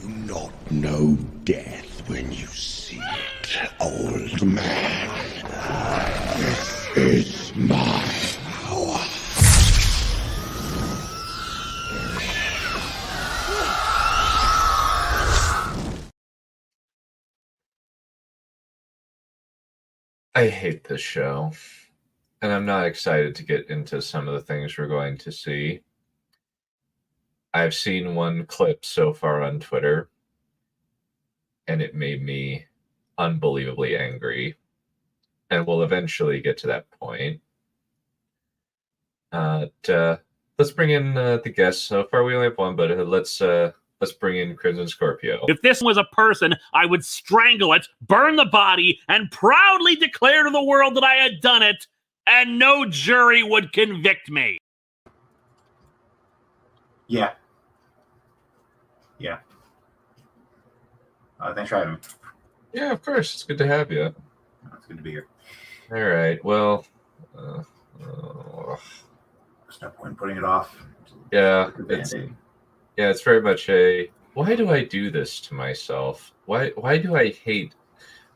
do not know death when you see it, old man. This is my power. I hate this show, and I'm not excited to get into some of the things we're going to see. I've seen one clip so far on Twitter, and it made me unbelievably angry, and we'll eventually get to that point. Let's bring in the guests. So far, we only have one, but let's bring in Crimson Scorpio. If this was a person, I would strangle it, burn the body, and proudly declare to the world that I had done it, and no jury would convict me. Yeah. Thanks for having me. Yeah, of course. It's good to have you. It's good to be here. All right. Well, There's no point in putting it off. yeah, it's very much a. Why do I do this to myself? Why do I hate?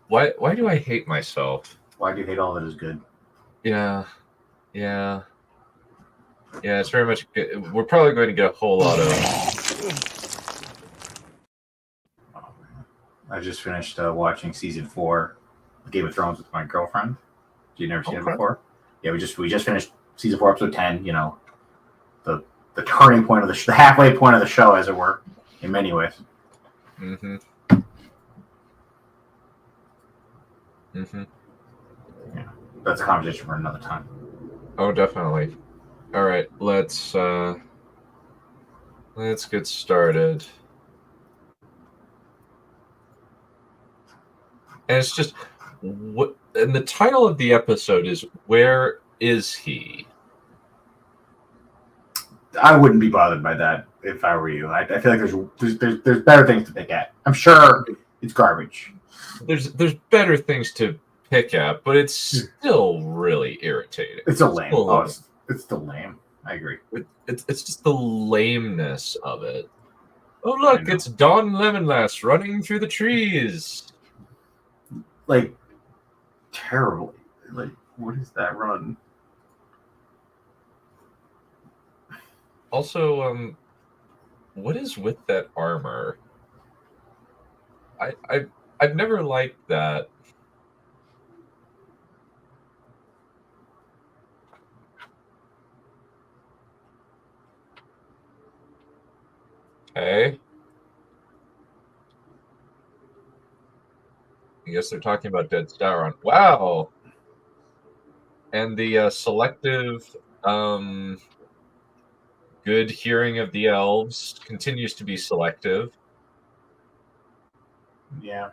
Why do I hate myself? Why do you hate all that is good? Yeah. It's very much. We're probably going to get a whole lot of. I just finished watching season 4 of Game of Thrones with my girlfriend. You never seen it before? Yeah, we just finished season 4, episode 10. You know, the turning point of the halfway point of the show, as it were, in many ways. Mm-hmm. Yeah, that's a conversation for another time. Oh, definitely. All right, let's get started. And it's just what, and the title of the episode is "Where is he?" I wouldn't be bothered by that if I were you. I feel like there's better things to pick at. I'm sure it's garbage. There's better things to pick at, but it's still really irritating. It's a lame. It's still lame. I agree. It's just the lameness of it. Oh look, it's Don Lemonlass running through the trees. Like, terribly. Like, what is that run? Also, what is with that armor? I've never liked that. Okay. I guess they're talking about Dead Sauron. Wow. And the selective good hearing of the elves continues to be selective. Yeah.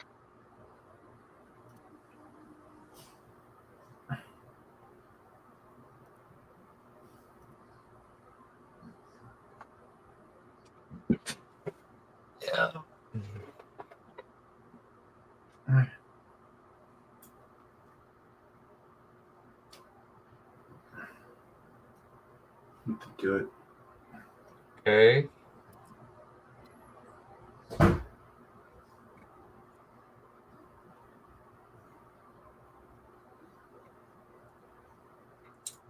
Yeah. Do it. Okay.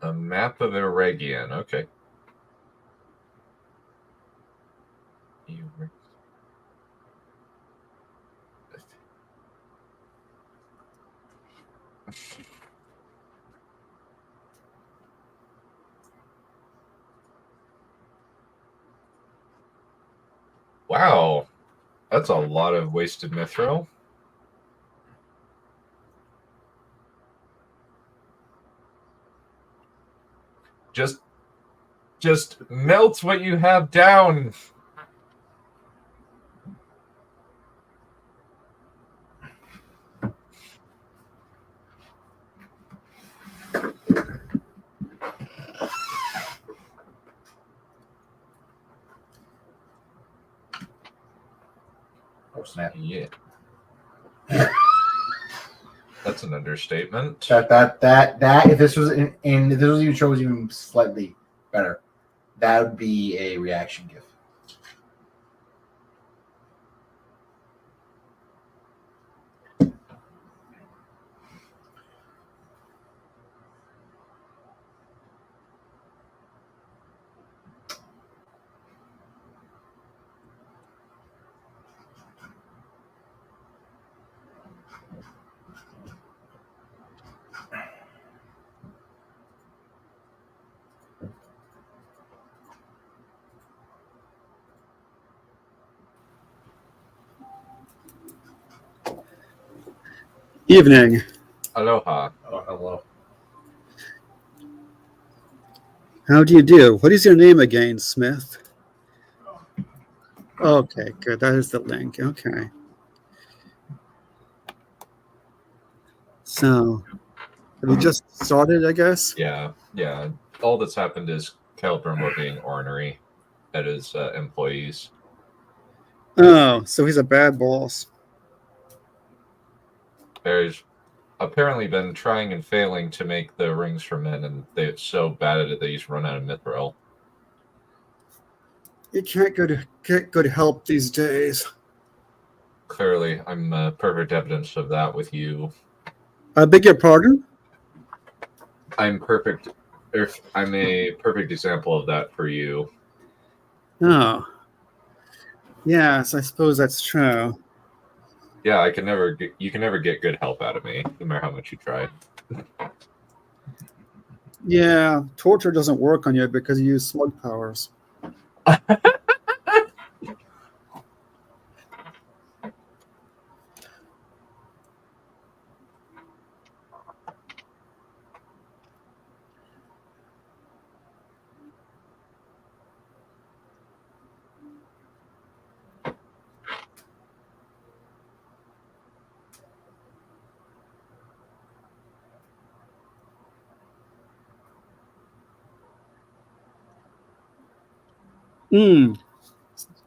A map of Eregion. Okay. Wow, that's a lot of wasted mithril. Just melt what you have down. Oh snap! Yeah. That's an understatement. That if this was if this was even show was even slightly better, that would be a reaction gif. Evening. Aloha. Oh, hello. How do you do? What is your name again, Smith? Okay, good. That is the link. Okay. So, have you just started, I guess? Yeah. All that's happened is Kelbrum being ornery at his employees. Oh, so he's a bad boss. There's apparently been trying and failing to make the rings for men, and they're so bad at it they just run out of mithril. You can't get good help these days. Clearly, I'm perfect evidence of that with you. I beg your pardon? I'm perfect. I'm a perfect example of that for you. Oh. Yes, I suppose that's true. Yeah, you can never get good help out of me, no matter how much you try. Yeah, torture doesn't work on you because you use slug powers.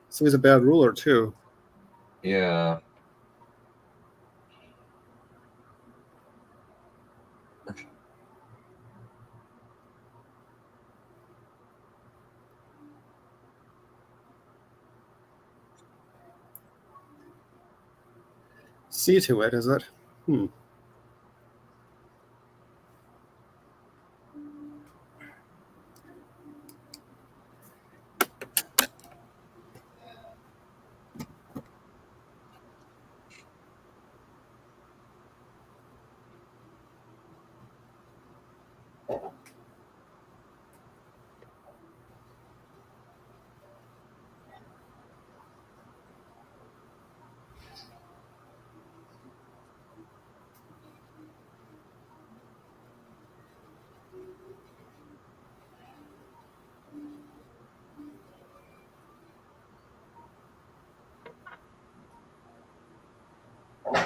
So he's a bad ruler, too. Yeah. See to it, is it?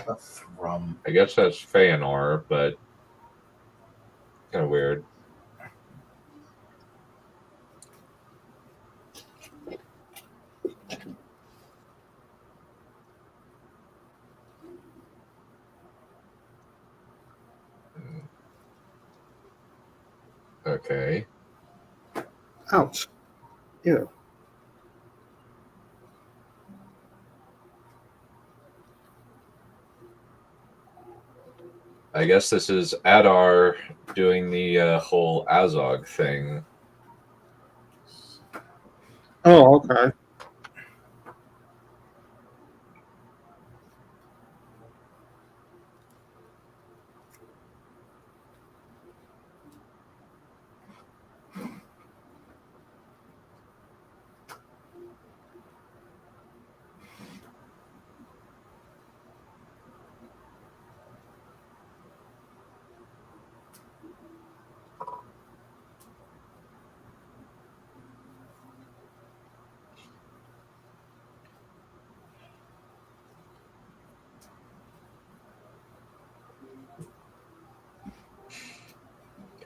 A thrum. I guess that's Feanor, but kind of weird. Okay. Ouch. Ew. I guess this is Adar doing the whole Azog thing. Oh, okay.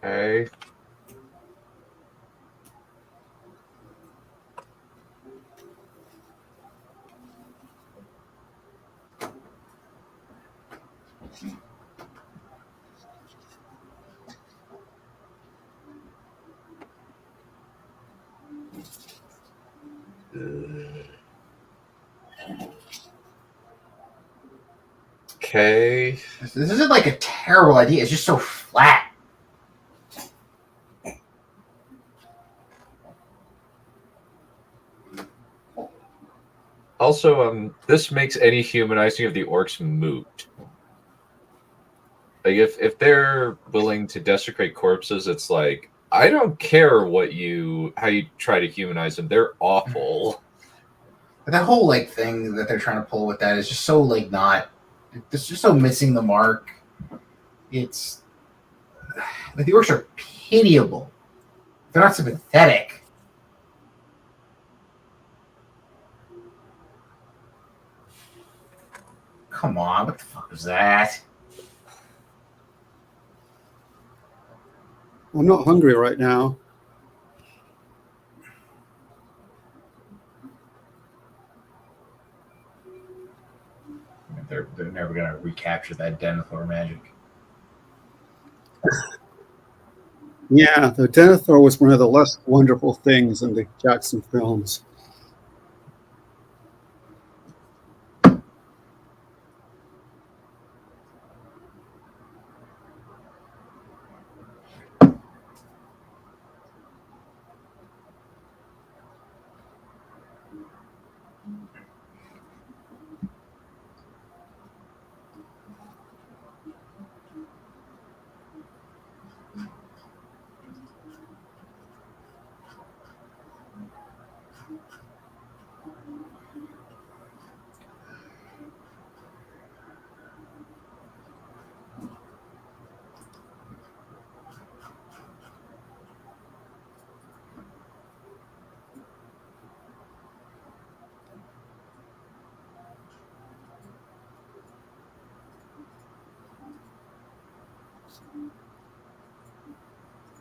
Okay. Okay. This isn't like a terrible idea. It's just so flat. Also, this makes any humanizing of the orcs moot. Like, if they're willing to desecrate corpses, it's like, I don't care how you try to humanize them. They're awful. That whole like thing that they're trying to pull with that is just so like not. It's just so missing the mark. It's like the orcs are pitiable. They're not sympathetic. Come on, what the fuck was that? I'm not hungry right now. They're never gonna recapture that Denethor magic. Yeah, the Denethor was one of the less wonderful things in the Jackson films.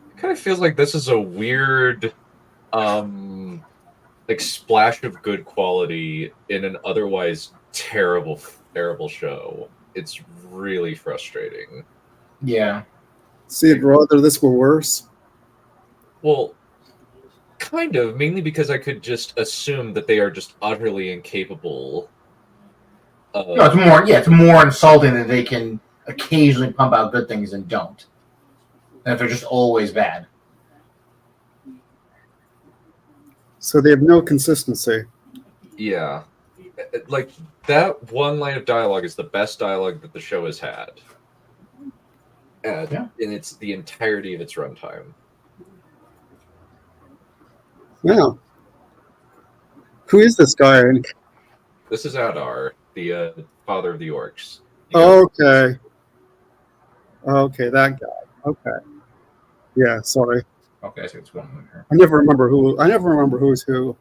It kind of feels like this is a weird, like splash of good quality in an otherwise terrible show. It's really frustrating. Yeah. See, I'd rather this were worse. Well, kind of, mainly because I could just assume that they are just utterly incapable. No, it's more. Yeah, it's more insulting that they can occasionally pump out good things and don't. And if they're just always bad. So they have no consistency. Yeah. Like, that one line of dialogue is the best dialogue that the show has had. And it's the entirety of its runtime. Yeah. Who is this guy? This is Adar, the father of the orcs. Okay. Okay, that guy. Okay. Yeah, sorry. Okay, so it's one here. I never remember who's who.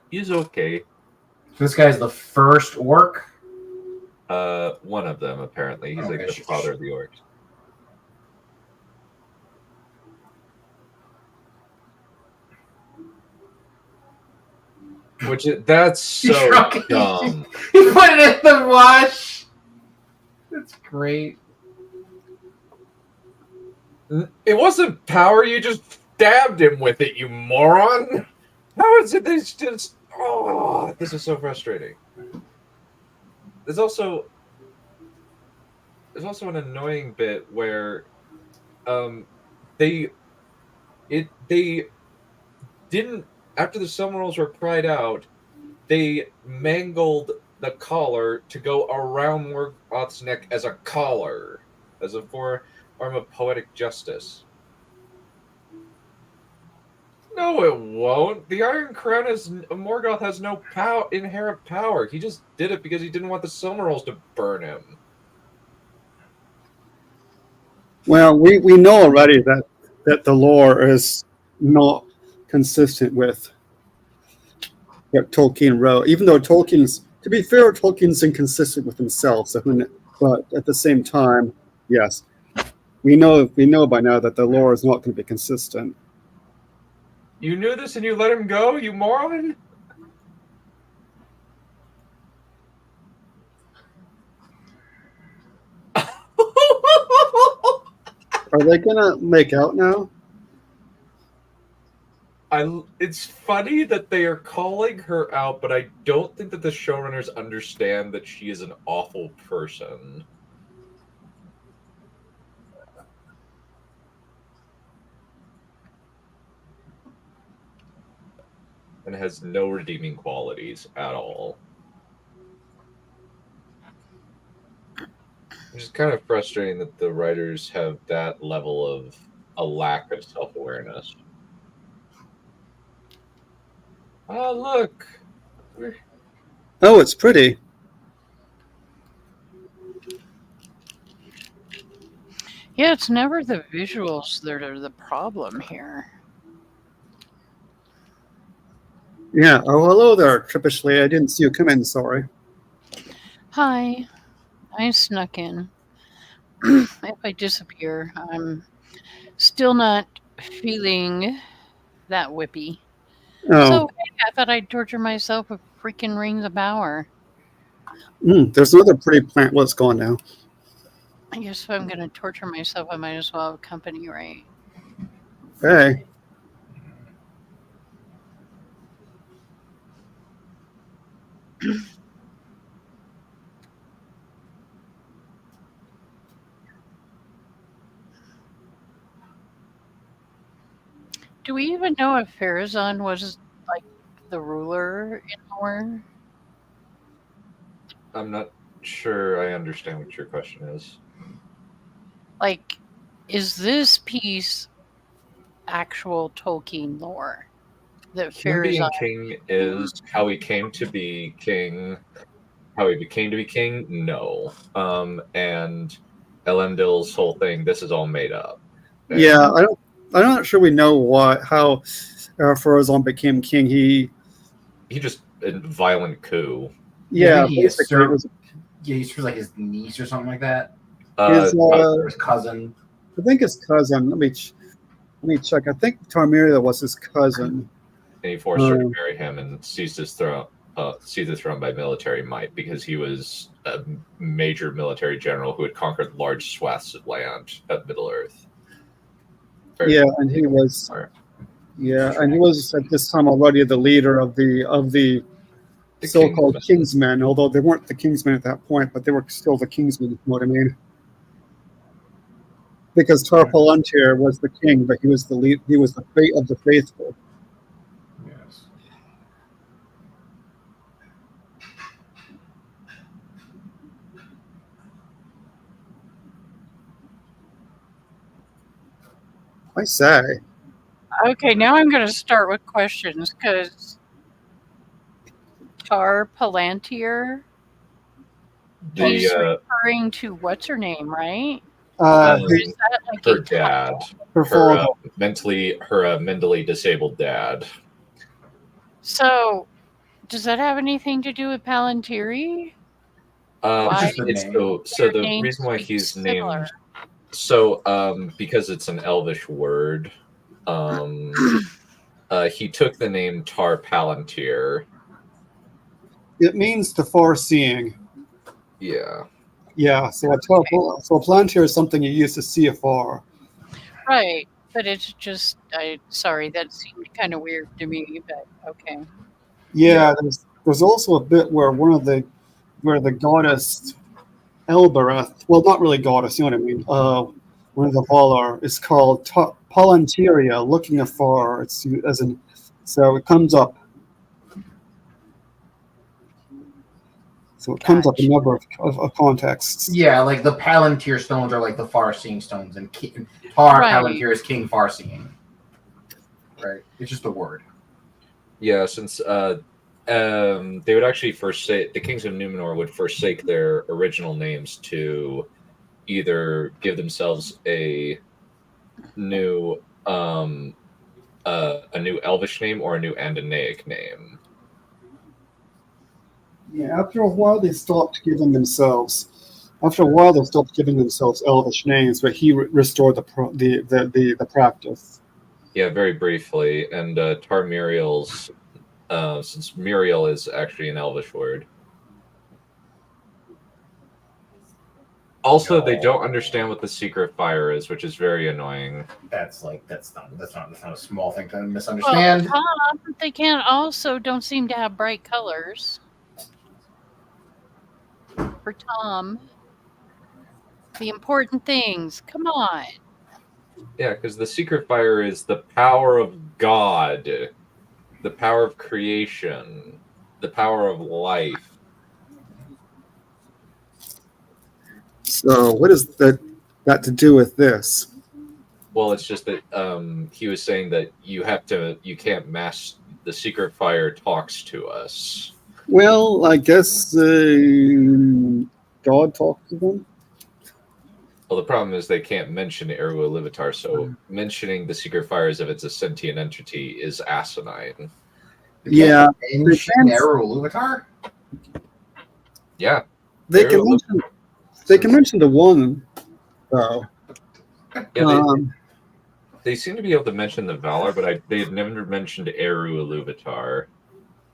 He's okay. This guy's the first orc? One of them, apparently. He's like the father of the orcs. That's so dumb. He put it in the wash. That's great. It wasn't power, you just stabbed him with it, you moron! How is it this just... Oh, this is so frustrating. There's also an annoying bit where they didn't, after the Summeralls were cried out, they mangled the collar to go around Morgoth's neck as a collar, as a form of poetic justice. No, it won't. The Iron Crown is... Morgoth has no inherent power. He just did it because he didn't want the Summeralls to burn him. Well, we know already that the lore is not consistent with what Tolkien wrote. Even though to be fair, Tolkien's inconsistent with himself. But at the same time, yes, we know by now that the lore is not going to be consistent. You knew this and you let him go, you moron? Are they gonna make out now? It's funny that they are calling her out, but I don't think that the showrunners understand that she is an awful person. And has no redeeming qualities at all. Which is kind of frustrating that the writers have that level of a lack of self-awareness. Oh, look! Oh, it's pretty. Yeah, it's never the visuals that are the problem here. Yeah. Oh, hello there, Trippishly. I didn't see you come in. Sorry. Hi, I snuck in. If I disappear, I'm still not feeling that whippy. Oh, So hey, I thought I'd torture myself with freaking rings of power. there's another pretty plant. What's going now? I guess if I'm gonna torture myself, I might as well have company, right? Hey. Do we even know if Farazan was like the ruler in lore? I'm not sure I understand what your question is. Like, is this piece actual Tolkien lore? That Him being Farazan king is how he came to be king. How he became to be king? No. And Elendil's whole thing, this is all made up. Yeah, I'm not sure we know how Farazan became king. He just a violent coup. Yeah, he basically it was used like his niece or something like that. his. Or his cousin. I think his cousin. Let me check. I think Tarmira was his cousin. And he forced her to marry him and seized his throne. Seized the throne by military might because he was a major military general who had conquered large swaths of land at Middle Earth. Yeah, and he was. Yeah, and he was at this time already the leader of the so-called Kingsmen, although they weren't the Kingsmen at that point, but they were still the Kingsmen. You know what I mean? Because Tar Palantir was the king, but he was the lead. He was the fate of the faithful. Yes. I say. Okay, now I'm going to start with questions because Tar Palantir. He's referring to what's her name, right? Her dad, her mentally disabled dad. So, does that have anything to do with Palantiri? So the reason why he's named because it's an Elvish word, he took the name Tar Palantir. It means the far-seeing. Yeah. Yeah, so a Palantir is something you use to see afar. Right, but it's just, sorry, that seemed kind of weird to me, but okay. Yeah, there's also a bit where the goddess Elbereth, well, not really goddess, you know what I mean? One of the Valar is called Palantiria, looking afar. So it comes up. So it comes up a number of contexts. Yeah, like the Palantir stones are like the far-seeing stones, and Tar Palantir is king far-seeing. Right? It's just a word. Yeah, since they would actually forsake the kings of Numenor would forsake their original names to either give themselves a new Elvish name or a new Andinaic name. Yeah, after a while they stopped giving themselves. Elvish names, but he restored the practice. Yeah, very briefly, and Tar Miriel's. Since Muriel is actually an Elvish word. Also, they don't understand what the secret fire is, which is very annoying. That's not a small thing to misunderstand. Well, Tom, they don't seem to have bright colors. For Tom, the important things. Come on. Yeah, because the secret fire is the power of God. The power of creation, the power of life. So, what is that to do with this? Well, it's just that he was saying that you can't mask the secret fire talks to us. Well, I guess God talks to them. Well, the problem is they can't mention Eru Illivitar, so mentioning the secret fires if it's a sentient entity is asinine. Yeah, Mention Eru Illivitar? Yeah. they Eru can mention the one though. Yeah, they seem to be able to mention the Valor, but they've never mentioned Eru Illivitar.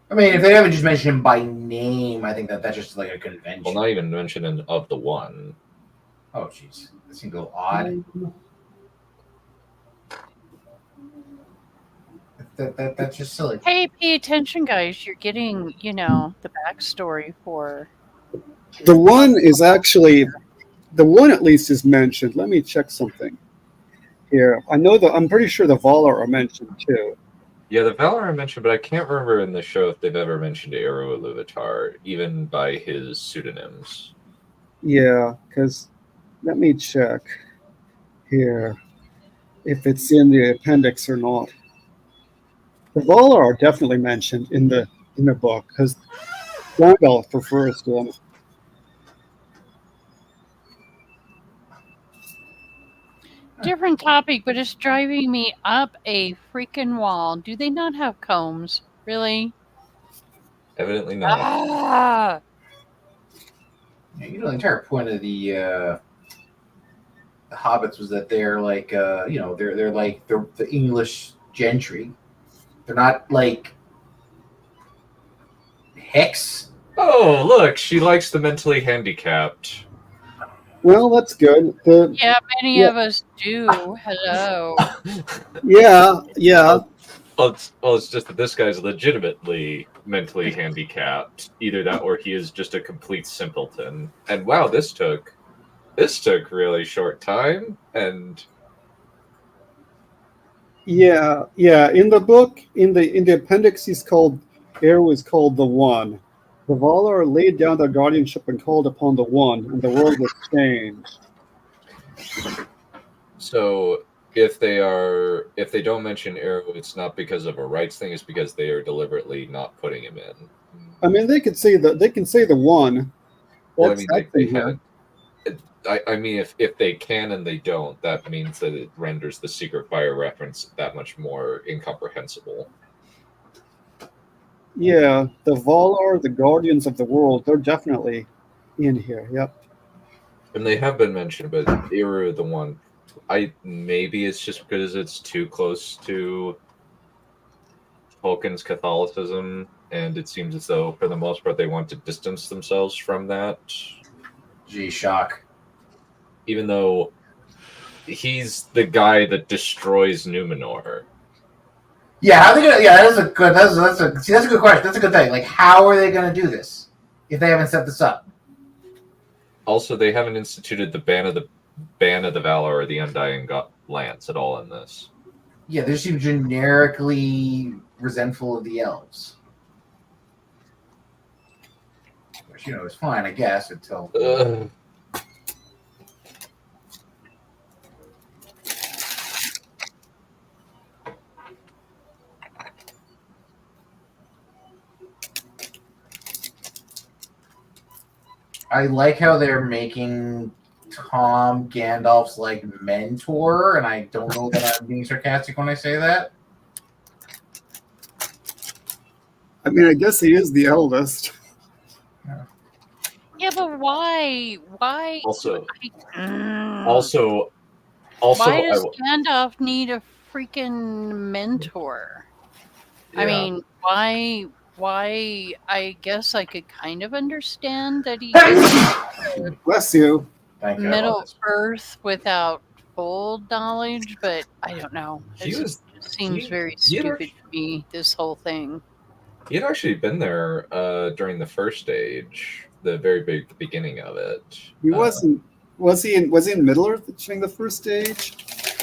I mean, if they haven't just mentioned him by name, I think that's just like a convention. Well, not even mentioning of the one. Oh, jeez. That seems a little odd. That's just silly. Hey, pay attention, guys. You're getting, the backstory for... The one is actually... The one at least is mentioned. Let me check something here. I'm pretty sure the Valar are mentioned too. Yeah, the Valor I mentioned, but I can't remember in the show if they've ever mentioned Eru Illivitar, even by his pseudonyms. Yeah, because let me check here if it's in the appendix or not. The Valar are definitely mentioned in the book because Gandalf refers to them. Different topic, but it's driving me up a freaking wall. Do they not have combs? Really? Evidently not. Ah! Yeah, the entire point of the hobbits was that they're like, they're like the English gentry. They're not like Hicks. Oh, look, she likes the mentally handicapped. Well, that's good. Yeah, many of us do. Hello. Yeah. Well, it's just that this guy's legitimately mentally handicapped. Either that or he is just a complete simpleton. And wow, this took really short time. And Yeah. In the book, in the appendix, Eru is called the One. The Valar laid down their guardianship and called upon the One, and the world was changed. so if they don't mention Eru, it's not because of a rights thing, it's because they are deliberately not putting him in. I mean, they can say the One. Well, I mean, they haven't. I mean, if they can and they don't, that means that it renders the Secret Fire reference that much more incomprehensible. Yeah, the Valar, the Guardians of the World, they're definitely in here. Yep. And they have been mentioned, but Eru, the one, maybe it's just because it's too close to Tolkien's Catholicism, and it seems as though, for the most part, they want to distance themselves from that. Gee, shock. Even though he's the guy that destroys Numenor. Yeah, how are they gonna? Yeah, that's a good question. That's a good thing. Like, how are they gonna do this if they haven't set this up? Also, they haven't instituted the ban of the Valar or the Undying Lance at all in this. Yeah, they seem generically resentful of the elves, which is fine, I guess, until. I like how they're making Tom Gandalf's like mentor, and I don't know that I'm being sarcastic when I say that. I mean, I guess he is the eldest. Yeah, but why? Why? Also, why does Gandalf need a freaking mentor? Yeah. I mean, why? I guess I could kind of understand that he Bless you. Middle Earth without full knowledge, but I don't know. It seems very stupid to me, this whole thing. He had actually been there during the first age, the very big beginning of it. He wasn't. Was he in Middle Earth during the first stage?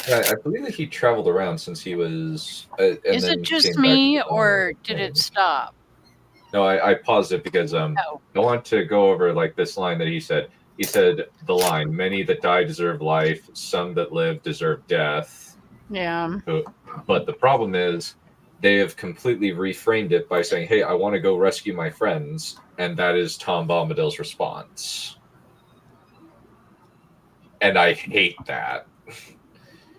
Yeah, I believe that he traveled around since he was. Is it just me, or did it stop? No, I paused it because I want to go over like this line that he said. He said the line, "Many that die deserve life, some that live deserve death." Yeah. But the problem is, they have completely reframed it by saying, "Hey, I want to go rescue my friends," and that is Tom Bombadil's response. And I hate that.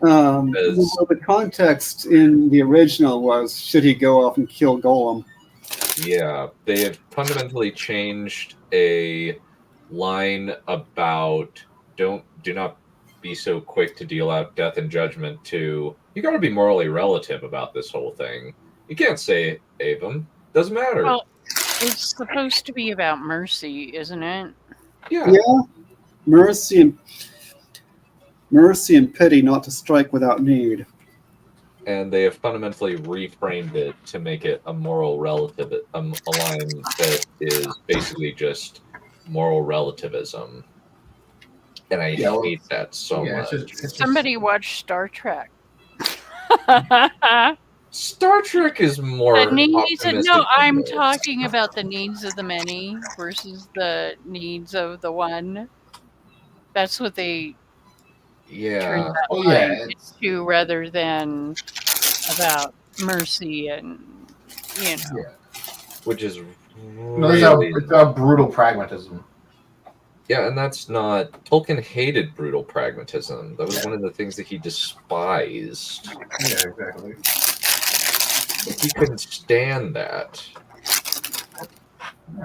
Well, the context in the original was, should he go off and kill Golem? Yeah, they have fundamentally changed a line about do not be so quick to deal out death and judgment to you got to be morally relative about this whole thing. You can't say Avum. Doesn't matter. Well, it's supposed to be about mercy, isn't it? Yeah. Mercy and pity, not to strike without need. And they have fundamentally reframed it to make it a moral relative, a line that is basically just moral relativism. And I hate that so much. Somebody watch Star Trek. Star Trek is more the needs of, no, I'm this. talking about the needs of the many versus the needs of the one. That's what they turn that line into, rather than about mercy and which is it's about brutal pragmatism. Yeah, and that's not... Tolkien hated brutal pragmatism. That was one of the things that he despised. Yeah, exactly. He couldn't stand that.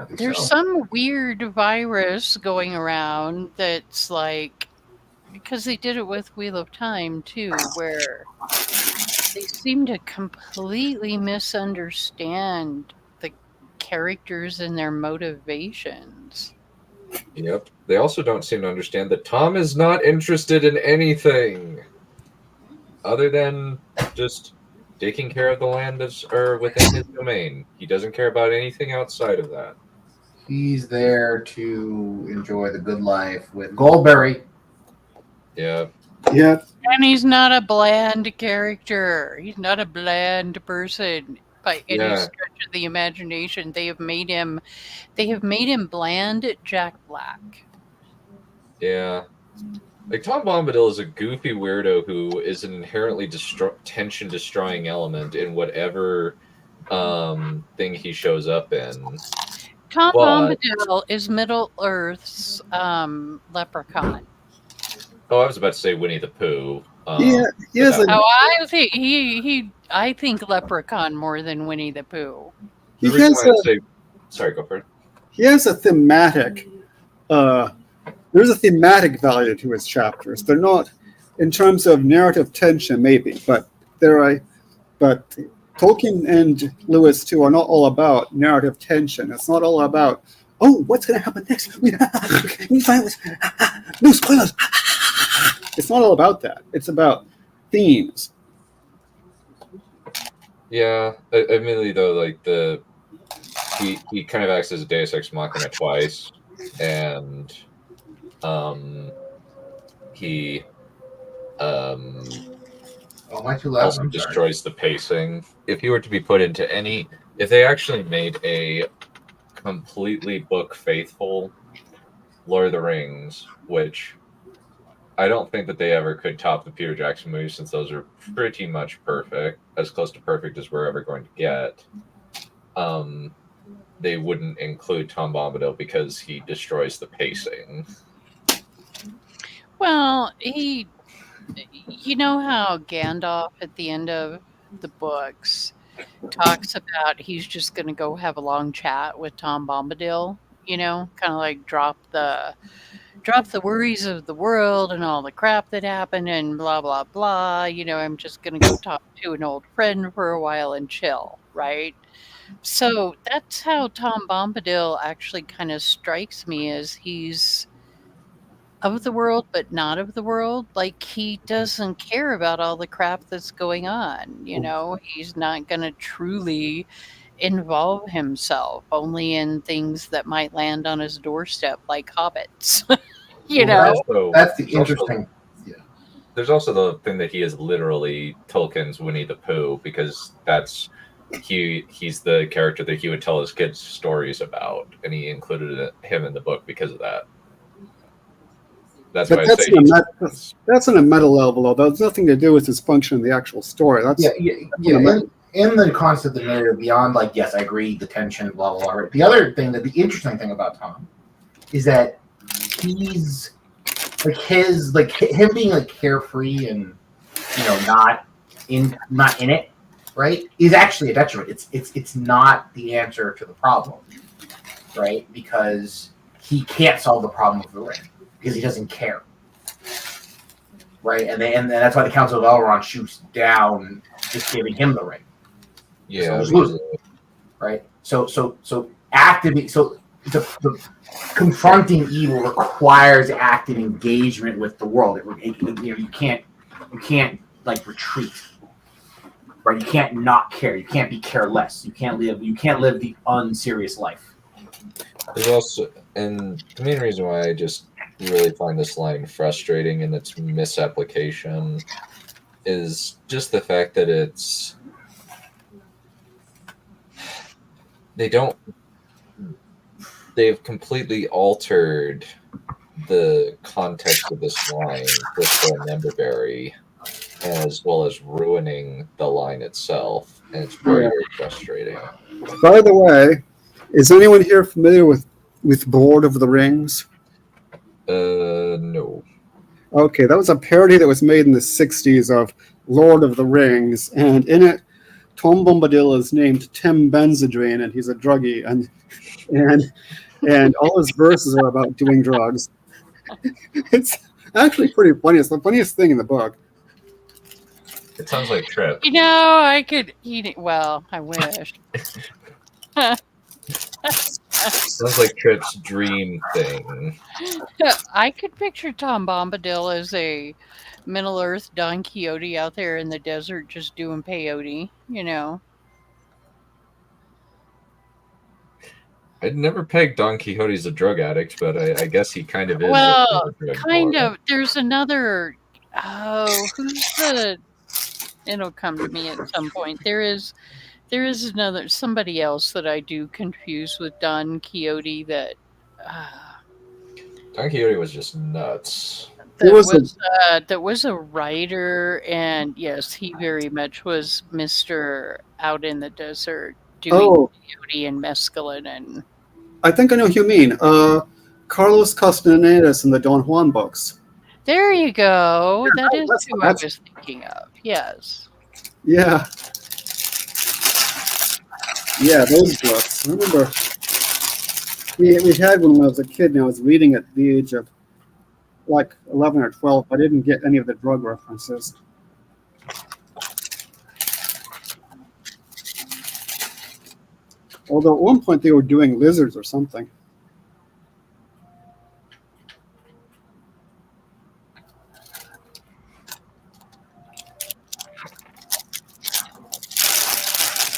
There's some weird virus going around that's like... Because they did it with Wheel of Time, too, where they seem to completely misunderstand the characters and their motivations. Yep. They also don't seem to understand that Tom is not interested in anything other than just taking care of the land or within his domain. He doesn't care about anything outside of that. He's there to enjoy the good life with Goldberry. Yeah. Yeah. And he's not a bland character. He's not a bland person by any stretch of the imagination. They have made him bland Jack Black. Yeah. Like, Tom Bombadil is a goofy weirdo who is an inherently tension-destroying element in whatever thing he shows up in. Tom Bombadil is Middle-earth's Leprechaun. Oh, I was about to say Winnie the Pooh. I think Leprechaun more than Winnie the Pooh. Sorry, go for it. He has a thematic... there's a thematic value to his chapters. They're not, in terms of narrative tension, maybe, but but Tolkien and Lewis too are not all about narrative tension. It's not all about, what's going to happen next? No spoilers. It's not all about that. It's about themes. Yeah, admittedly though, like he kind of acts as a Deus Ex Machina twice, and he also destroys the pacing. If he were to be put into if they actually made a completely book faithful Lord of the Rings, which I don't think that they ever could top the Peter Jackson movies, since those are pretty much perfect, as close to perfect as we're ever going to get. They wouldn't include Tom Bombadil because he destroys the pacing. Well, you know how Gandalf at the end of the books talks about he's just going to go have a long chat with Tom Bombadil, kind of like drop the worries of the world and all the crap that happened and blah, blah, blah. I'm just going to go talk to an old friend for a while and chill, right? So that's how Tom Bombadil actually kind of strikes me, as he's of the world, but not of the world. Like, he doesn't care about all the crap that's going on. He's not going to truly involve himself only in things that might land on his doorstep, like hobbits. That's the interesting. There's also the thing that he is literally Tolkien's Winnie the Pooh, because he's the character that he would tell his kids stories about, and he included him in the book because of that. That's why that's on a meta level, though. That's nothing to do with his function in the actual story. In the concept of the narrative, beyond yes, I agree, the tension, blah blah blah. The other thing, the interesting thing about Tom, is that he's him being like carefree and not in it, right, is actually a detriment. It's not the answer to the problem, right? Because he can't solve the problem of the ring because he doesn't care, right? And that's why the Council of Elrond shoots down just giving him the ring. Yeah, right. So activate. So the confronting evil requires active engagement with the world. You can't like retreat, right? You can't not care. You can't be careless. You can't live the unserious life. There's also, and the main reason why I just really find this line frustrating in its misapplication is just the fact that they've completely altered the context of this line just for a Memberberry, as well as ruining the line itself, and it's very, very frustrating. By the way, is anyone here familiar with Lord of the Rings? No. Okay, that was a parody that was made in the 60s of Lord of the Rings, and in it, Tom Bombadil is named Tim Benzedrine, and he's a druggie, and all his verses are about doing drugs. It's actually pretty funny. It's the funniest thing in the book. It sounds like Trip. I could eat it. Well, I wish. Sounds like Trip's dream thing. I could picture Tom Bombadil as a Middle-earth Don Quixote out there in the desert just doing peyote, I'd never pegged Don Quixote as a drug addict, but I guess he kind of is. Well, kind of. There's another... who's the... It'll come to me at some point. There is somebody else that I do confuse with Don Quixote that... Don Quixote was just nuts. That was a writer, and yes, he very much was Mr. Out in the Desert doing peyote and mescaline and... I think I know who you mean. Carlos Castanedas in the Don Juan books. There you go. That is who I was thinking of. Yes. Yeah. Yeah, those books. I remember we had one when I was a kid, and I was reading at the age of like 11 or 12. I didn't get any of the drug references. Although at one point they were doing lizards or something.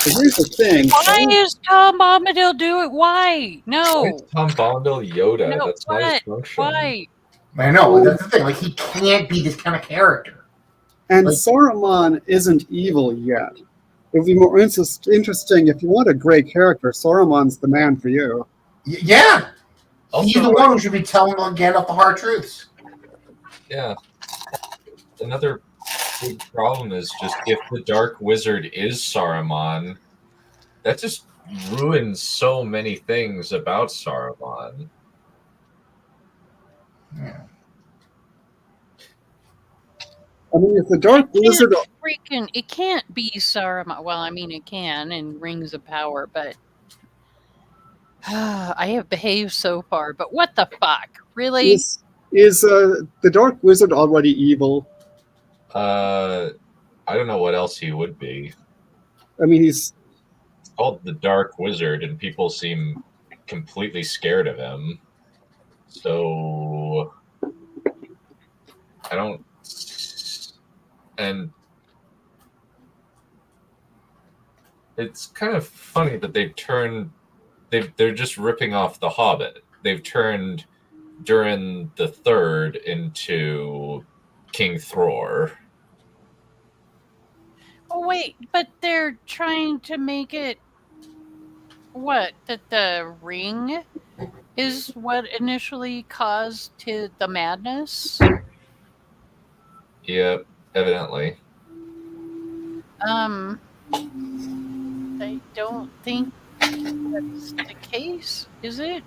But here's the thing. Why is Tom Bombadil do it? Why? No. Why is Tom Bombadil Yoda? No, That's not his function. Why? I know, that's the thing. Like, he can't be this kind of character. And Saruman isn't evil yet. It would be more interesting if you want a great character. Saruman's the man for you. Yeah. Also, he's the one who should be telling Gandalf the hard truths. Yeah. Another big problem is just if the Dark Wizard is Saruman, that just ruins so many things about Saruman. Yeah. I mean, if the Dark Wizard... It can't be Saruman. Well, I mean, it can in Rings of Power, but... I have behaved so far, but what the fuck? Really? Is the Dark Wizard already evil? I don't know what else he would be. I mean, he's called the Dark Wizard, and people seem completely scared of him. So I don't... And it's kind of funny that they're just ripping off The Hobbit. They've turned Durin the Third into King Thror. Oh, wait, but they're trying to make it... What? That the ring is what initially caused the madness? Yep, evidently. I don't think that's the case, is it?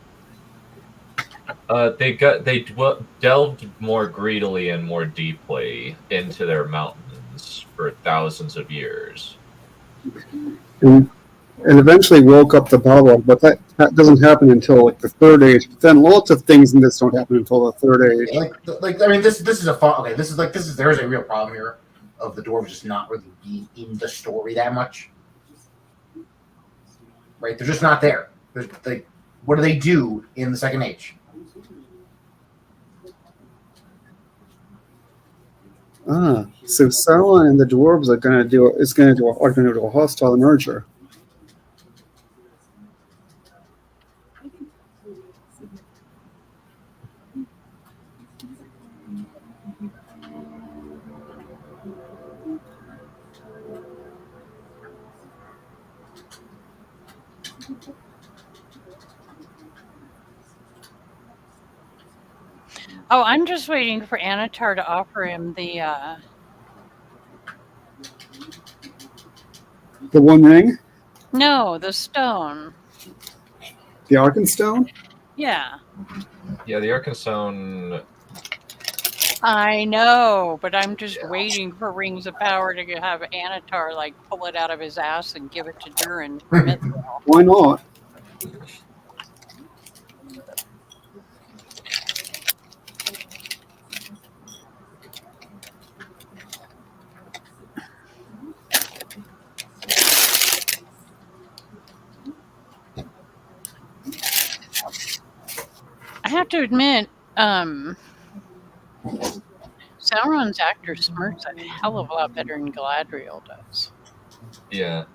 delved more greedily and more deeply into their mountains for thousands of years. And eventually woke up the bubble, but that doesn't happen until like the third age. But then lots of things in this don't happen until the third age. I mean, this is a fun. Okay, this is there's a real problem here of the dwarves just not really being in the story that much. Right, they're just not there. Like, what do they do in the second age? So Sauron and the dwarves are going to do a hostile merger. Oh, I'm just waiting for Anatar to offer him the One Ring? No, the stone. The Arkenstone? Yeah. Yeah, the Arkenstone. I know, but I'm just waiting for Rings of Power to have Anatar like pull it out of his ass and give it to Durin. Why not? I have to admit, Sauron's actor smirks a hell of a lot better than Galadriel does. Yeah.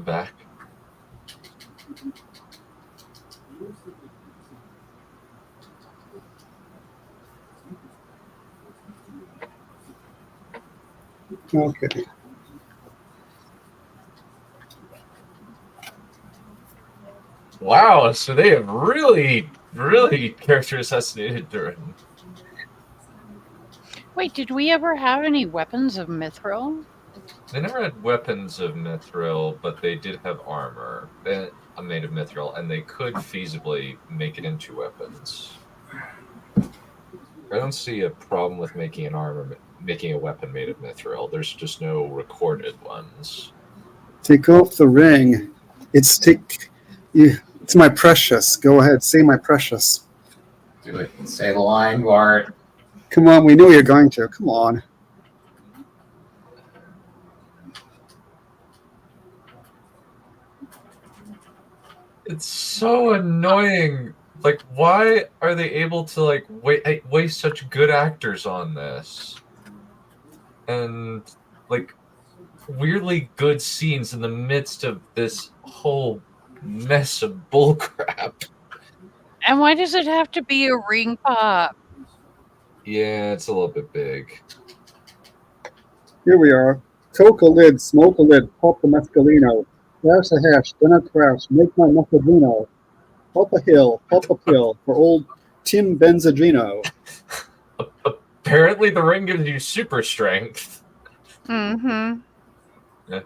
Back. Okay. Wow, so they have really character assassinated Durin. Wait, did we ever have any weapons of Mithril? They never had weapons of Mithril, but they did have armor made of Mithril, and they could feasibly make it into weapons. I don't see a problem with making a weapon made of Mithril. There's just no recorded ones. Take off the ring. It's my precious. Go ahead, say my precious. Do it. Say the line, Bart. Come on, we know you're going to. Come on. It's so annoying. Like, why are they able to like waste such good actors on this? And like weirdly good scenes in the midst of this whole mess of bullcrap. And why does it have to be a ring pop? Yeah, it's a little bit big. Here we are. Coke a lid, smoke a lid, pop the mescalino. Crash a hash, then a crash, make my mescalino. Pop a hill, pop a pill for old Tim Benzadrino. Apparently the ring gives you super strength. Mm-hmm. Yeah.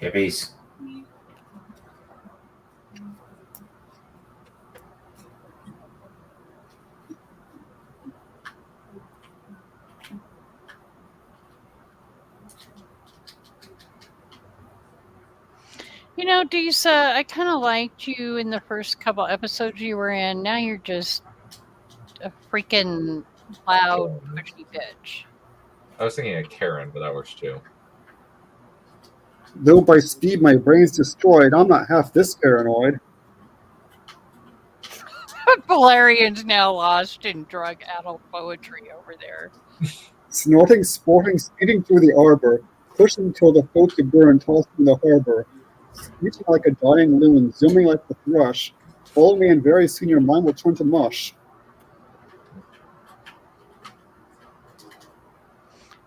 Hippies. You know, Disa, I kind of liked you in the first couple episodes you were in. Now you're just a freaking loud, pushy bitch. I was thinking of Karen, but that works too. Though by speed my brain's destroyed, I'm not half this paranoid. Valerian's now lost in drug-addled poetry over there. Snorting, sporting, speeding through the arbor, pushing till the folk to burn, tossed in the harbor. Screeching like a dying loon, zooming like the thrush. Follow me and very soon your mind will turn to mush.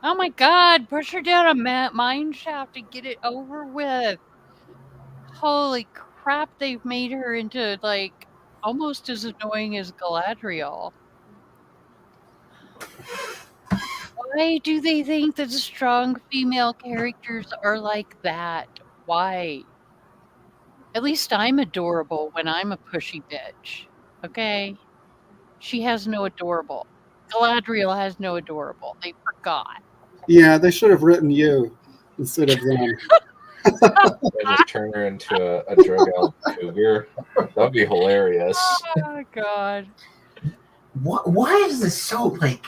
Oh my god, push her down a mine shaft and get it over with. Holy crap they've made her into, like, almost as annoying as Galadriel. Why do they think that strong female characters are like that? Why? At least I'm adorable when I'm a pushy bitch. Okay? She has no adorable. Galadriel has no adorable. They forgot. Yeah, they should have written you instead of them. They just turn her into a drug elf cougar. That'd be hilarious. Oh god. Why is this so like?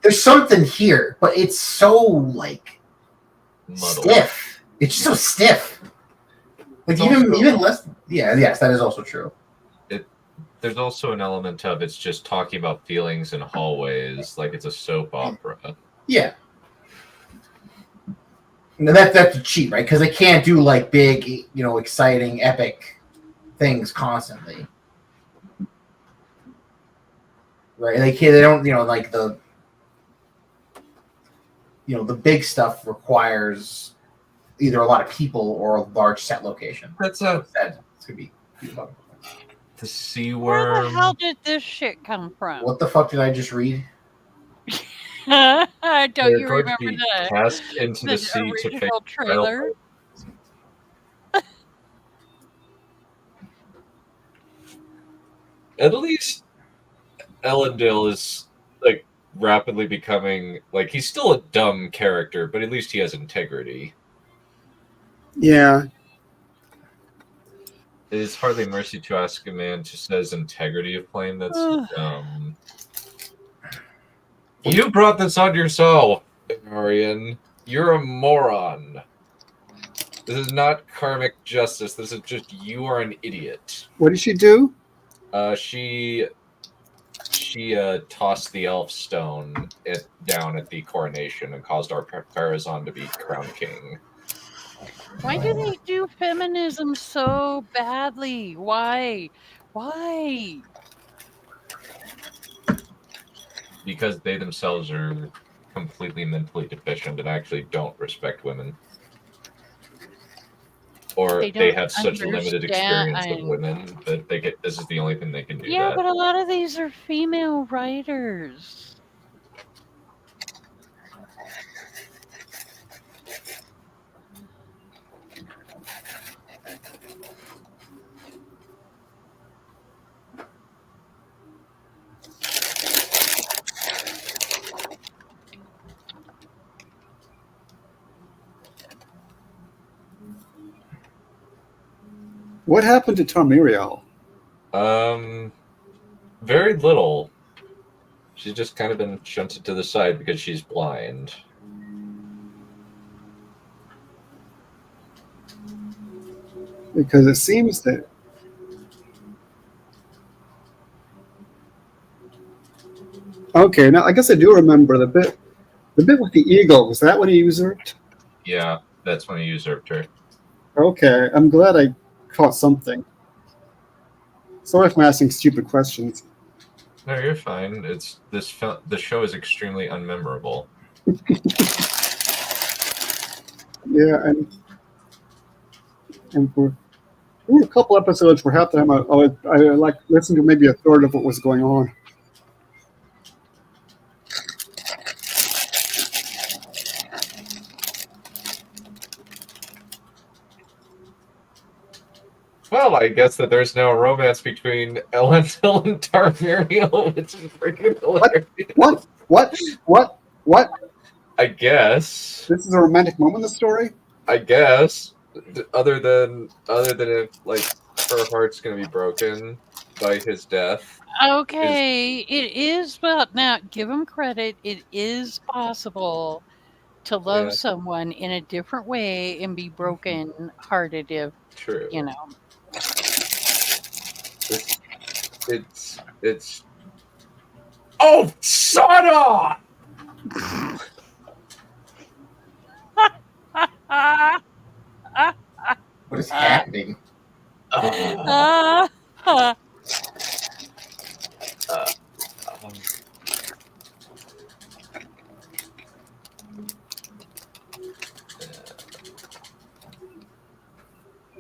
There's something here, but it's so like Muddled. stiff. It's just so stiff. Like It's even also- less. Yeah, yes, that is also true. There's also an element of it's just talking about feelings in hallways, like it's a soap opera. Yeah. No, that's a cheat, right? Because they can't do like big, exciting, epic things constantly, right? They can't. They don't. Like the big stuff requires either a lot of people or a large set location. That's It's gonna be. the sea Where the worm. hell did this shit come from? What the fuck did I just read? Don't They're you going to remember be the cast into the sea to fake original trailer? At least Elendil is like rapidly becoming like he's still a dumb character, but at least he has integrity. Yeah. It is hardly mercy to ask a man to set his integrity of claim. That's dumb. You brought this on yourself, Perion. You're a moron. This is not karmic justice. This is just you are an idiot. What did she do? She tossed the elf stone down at the coronation and caused our Farazan to be crowned king. Why do they do feminism so badly? Why? Why? Because they themselves are completely mentally deficient and actually don't respect women. Or They they don't have such limited experience with understand- women that this is the only thing they can do. Yeah, that. but a lot of these are female writers. What happened to Tamriel? Very little. She's just kind of been shunted to the side because she's blind. Because it seems that okay, now I guess I do remember the bit with the eagle. Was that when he usurped? Yeah, that's when he usurped her. Okay, I'm glad I caught something. Sorry if I'm asking stupid questions. No, you're fine. It's the show is extremely unmemorable. Yeah, and there were a couple episodes where half the time I like listened to maybe a third of what was going on. Well, I guess that there's no romance between Elendil and Tarmiriel, which is freaking hilarious. What? I guess. This is a romantic moment in the story? I guess. Other than if like her heart's gonna be broken by his death. Okay, it is, well, now give him credit. It is possible to love Yeah. someone in a different way and be broken hearted if, True. you know. It's oh, Sada! What is happening?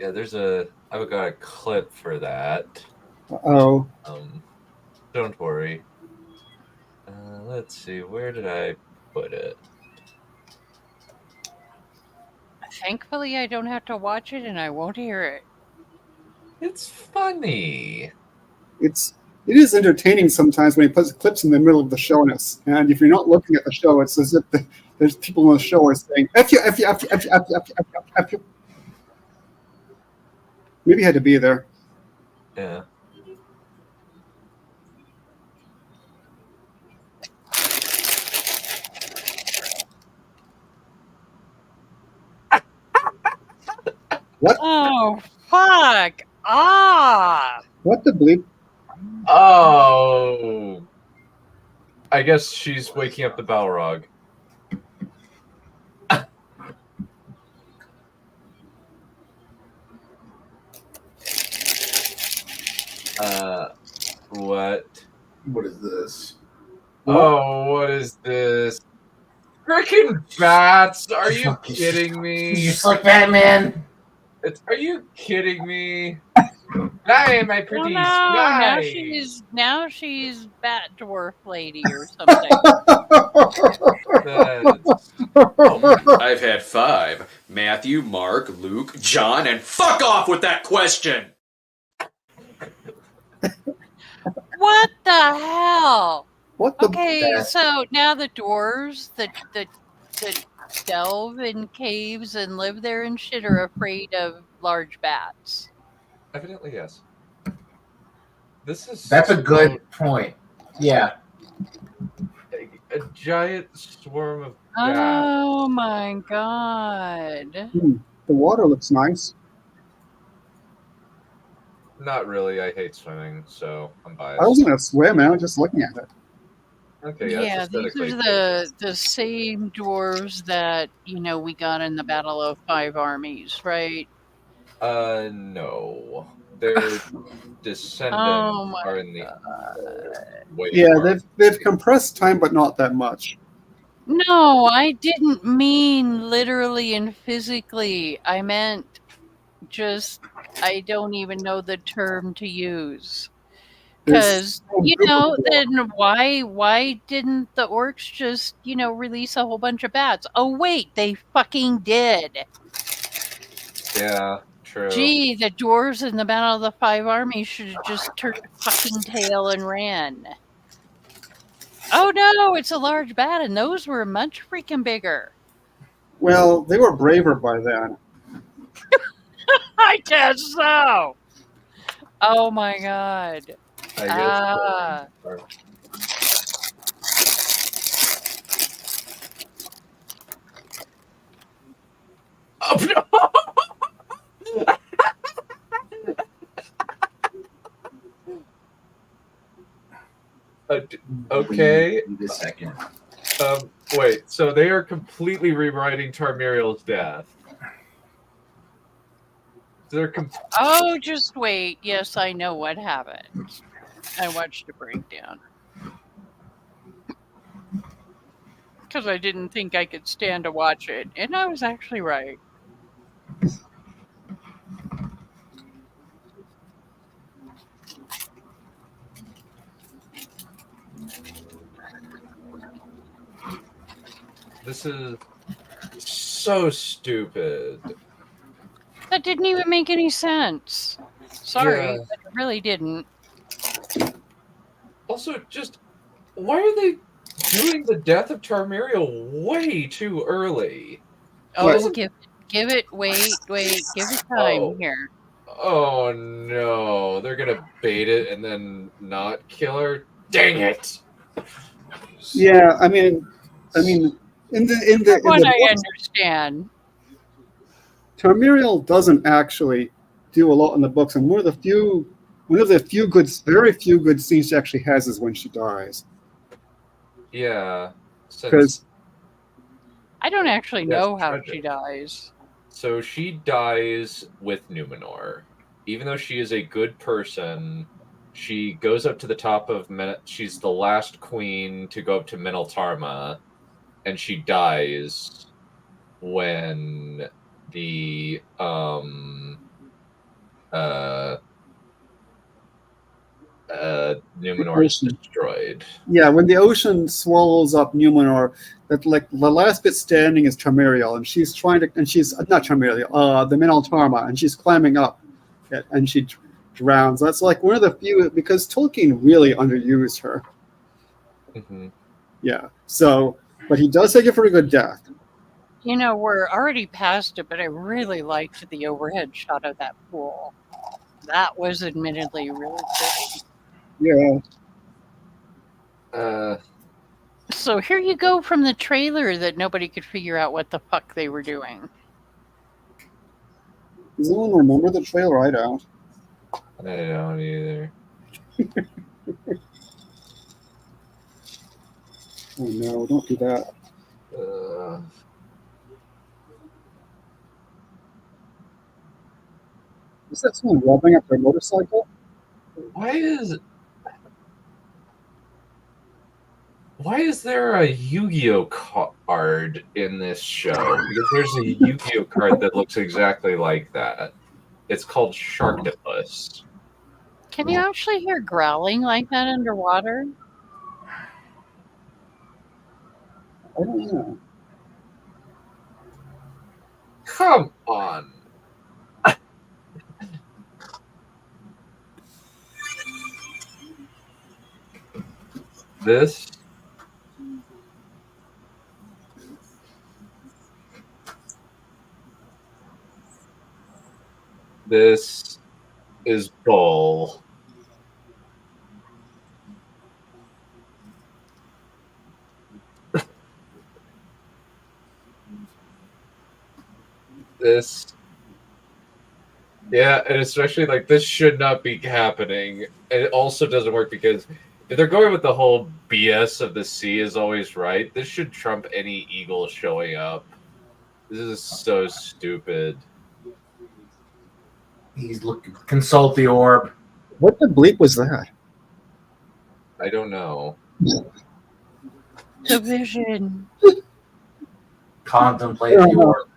Yeah, I've got a clip for that. Oh. Don't worry. Let's see, where did I put it? Thankfully, I don't have to watch it, and I won't hear it. It's funny. It is entertaining sometimes when he puts clips in the middle of the show, and if you're not looking at the show, it's as if there's people on the show are saying "F you, F you, F you, F you, F you, F you, F you, F you." Maybe he had to be there. Yeah. What? Oh, fuck off! What the bleep? Oh, I guess she's waking up the Balrog. What? What is this? Oh, what is this? Freaking bats! Are you Fucking kidding me? You just like Batman. Are you kidding me? Hi, my pretty Oh no! sky. Now she's Bat Dwarf Lady or something. I've had 5. Matthew, Mark, Luke, John, and fuck off with that question! What the hell? What the? Okay, so now the dwarves that delve in caves and live there and shit are afraid of large bats. Evidently, yes. That's a good point. Yeah. A giant swarm of bats. Oh my god. The water looks nice. Not really. I hate swimming, so I'm biased. I wasn't gonna swim, man. I was just looking at it. Okay, Yeah, these are the same dwarves that, we got in the Battle of Five Armies, right? No. Their descendants are in the way Yeah, far. they've compressed time, but not that much. No, I didn't mean literally and physically. I meant just, I don't even know the term to use. Because, then why didn't the orcs just, release a whole bunch of bats? Oh, wait, they fucking did. Yeah, true. Gee, the dwarves in the Battle of the Five Armies should have just turned fucking tail and ran. Oh no, it's a large bat, and those were much freaking bigger. Well, they were braver by then. I guess so. Oh my god. I guess Oh no! Okay. Wait a second. Wait, so they are completely rewriting Tarmiriel's death. Oh, just wait. Yes, I know what happened. I watched a breakdown. Because I didn't think I could stand to watch it. And I was actually right. This is so stupid. That didn't even make any sense. Sorry, Yeah. but it really didn't. Also, just why are they doing the death of Tarmiriel way too early? Oh, give it, wait, give it time here. Oh no, they're gonna bait it and then not kill her. Dang it! Yeah, I mean, in the What I books, understand. Tarmiriel doesn't actually do a lot in the books, and one of the very few good scenes she actually has is when she dies. Yeah, because I don't actually know how she dies. So she dies with Numenor. Even though she is a good person, she goes up to the top of she's the last queen to go up to Minaltarma, and she dies when the Numenor is destroyed. Yeah, when the ocean swallows up Numenor, that like the last bit standing is Tamriel, and she's trying to, and she's not Tamriel, the Minaltarma, and she's climbing up, and she drowns. That's like one of the few, because Tolkien really underused her. Mm-hmm. Yeah. So, but he does take it for a good death. You know, we're already past it, but I really liked the overhead shot of that pool. That was admittedly really pretty. Yeah. So here you go from the trailer that nobody could figure out what the fuck they were doing. Does anyone remember the trailer? I don't. I don't either. Oh no, don't do that. Is that someone rubbing up their motorcycle? Why is there a Yu-Gi-Oh card in this show? Because there's a Yu-Gi-Oh card that looks exactly like that. It's called Sharktopus. Can you actually hear growling like that underwater? I don't know. Come on. This is bull. Yeah, and especially like this should not be happening. And it also doesn't work because if they're going with the whole BS of the sea is always right, this should trump any eagle showing up. This is so stupid. He's looking. Consult the orb. What the bleep was that? I don't know. The vision. Contemplate the orb.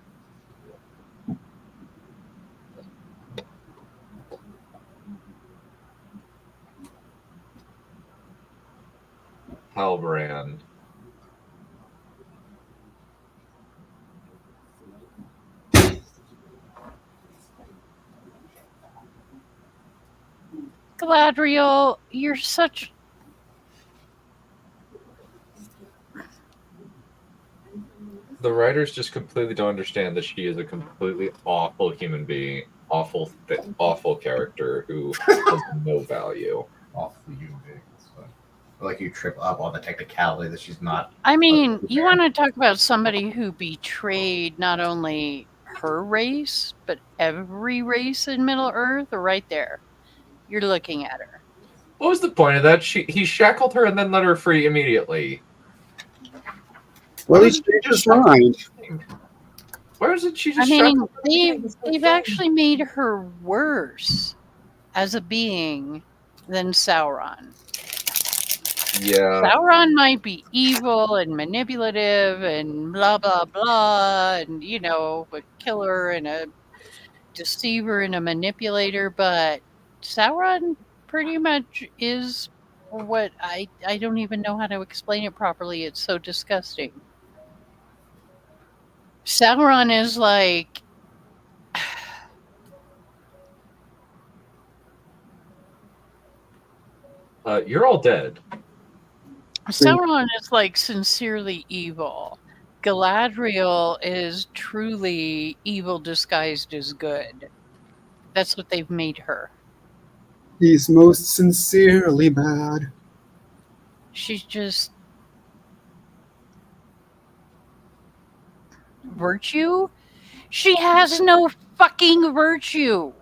Halbrand. Galadriel, you're such... The writers just completely don't understand that she is a completely awful human being, awful character who has no value. Awful human being. Like you trip up on the technicality that she's not. I mean, you want to talk about somebody who betrayed not only her race, but every race in Middle Earth, right there. You're looking at her. What was the point of that? He shackled her and then let her free immediately. Well, he changed his mind. Where is it? She just. I mean, they've actually made her worse as a being than Sauron. Yeah. Sauron might be evil and manipulative and blah blah blah, and you know, a killer and a deceiver and a manipulator, but Sauron pretty much is what I don't even know how to explain it properly. It's so disgusting. Sauron is like you're all dead. Sauron is like sincerely evil. Galadriel is truly evil disguised as good. That's what they've made her. He's most sincerely bad. She's just virtue? She has no fucking virtue.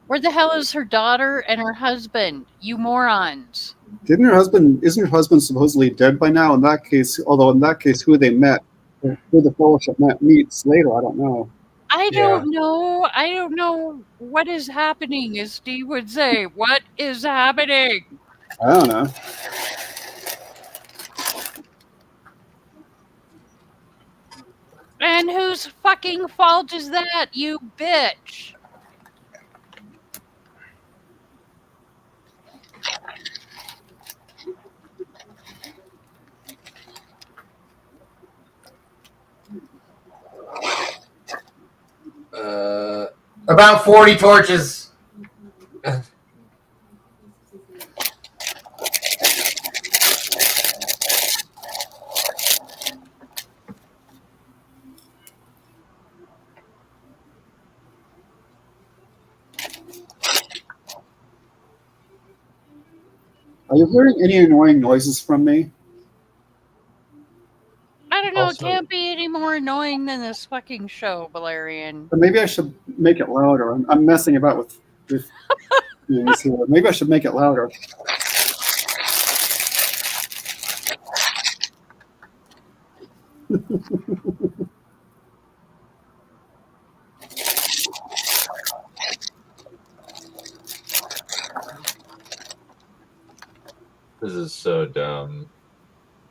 Where the hell is her daughter and her husband? You morons. Isn't her husband supposedly dead by now? In that case, who they met, who the fellowship meets later, I don't know. I don't know. I don't know what is happening, as Steve would say. What is happening? I don't know. And whose fucking fault is that, you bitch? About 40 torches. Are you hearing any annoying noises from me? I don't know, Also- it can't be any more annoying than this fucking show, Valerian. Or maybe I should make it louder. I'm messing about with things here. Maybe I should make it louder. This is so dumb.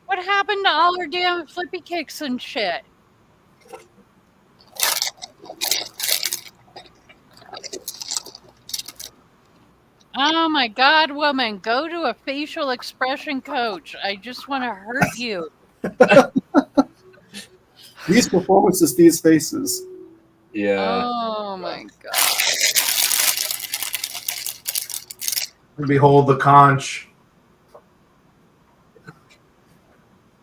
What happened to all her damn flippy kicks and shit? Oh my god, woman, go to a facial expression coach. I just want to hurt you. These performances, these faces. Yeah. Oh my god. Behold the conch.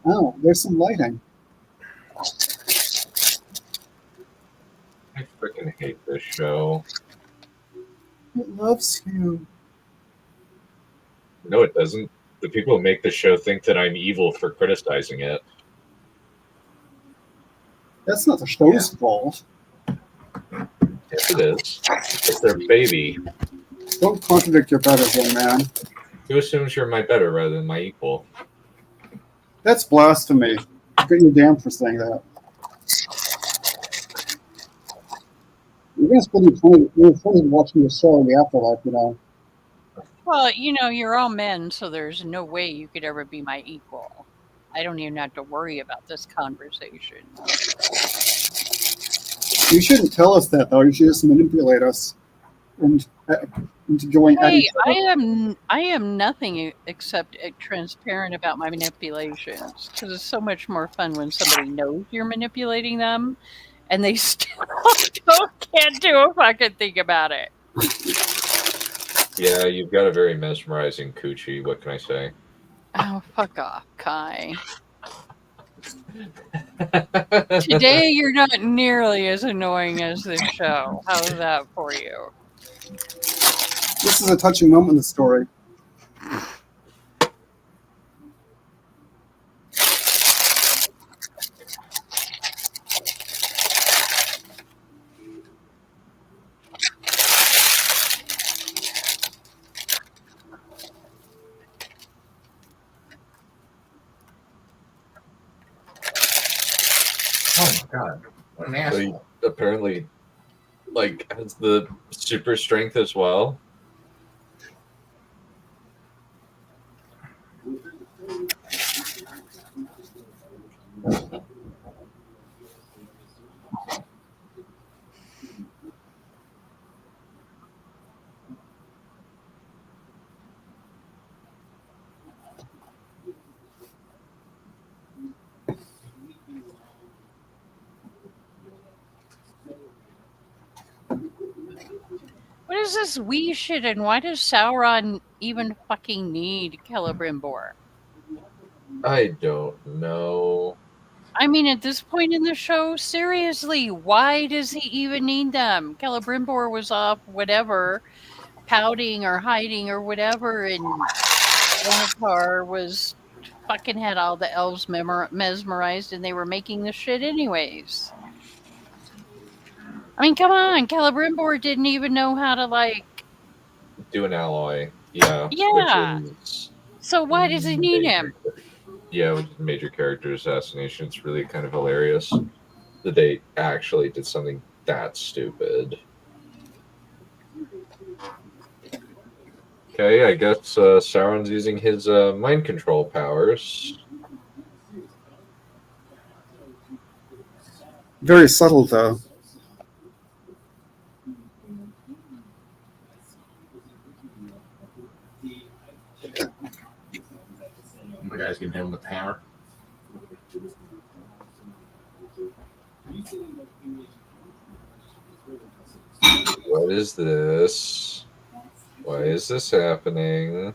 Oh, there's some lighting. I freaking hate this show. It loves you. No, it doesn't. The people who make the show think that I'm evil for criticizing it. That's not the show's fault. Yes, it is. It's their baby. Don't contradict your betters, young man. Who assumes you're my better rather than my equal? That's blasphemy. Get you damned for saying that. You're going to spend your 20s watching the show in the afterlife, you know. Well, you know, you're all men, so there's no way you could ever be my equal. I don't even have to worry about this conversation. You shouldn't tell us that, though. You should just manipulate us into going at Hey, each other. I am nothing except transparent about my manipulations, because it's so much more fun when somebody knows you're manipulating them, and they still can't do a fucking thing about it. Yeah, you've got a very mesmerizing coochie. What can I say? Oh, fuck off, Kai. Today you're not nearly as annoying as this show. How's that for you? This is a touching moment in the story. Oh my god. What an So asshole. he apparently, like, has the super strength as well. What is this wee shit, and why does Sauron even fucking need Celebrimbor? I don't know. I mean, at this point in the show, seriously, why does he even need them? Celebrimbor was off, whatever, pouting or hiding or whatever, and Anatar was fucking had all the elves mesmerized, and they were making the shit anyways. I mean, come on, Celebrimbor didn't even know how to, like... Do an alloy. Yeah. Yeah. Which is So why does he need him? Yeah, which is major character assassination. It's really kind of hilarious that they actually did something that stupid. Okay, I guess Sauron's using his mind control powers. Very subtle, though. The guy's getting him with the hammer. What is this? Why is this happening?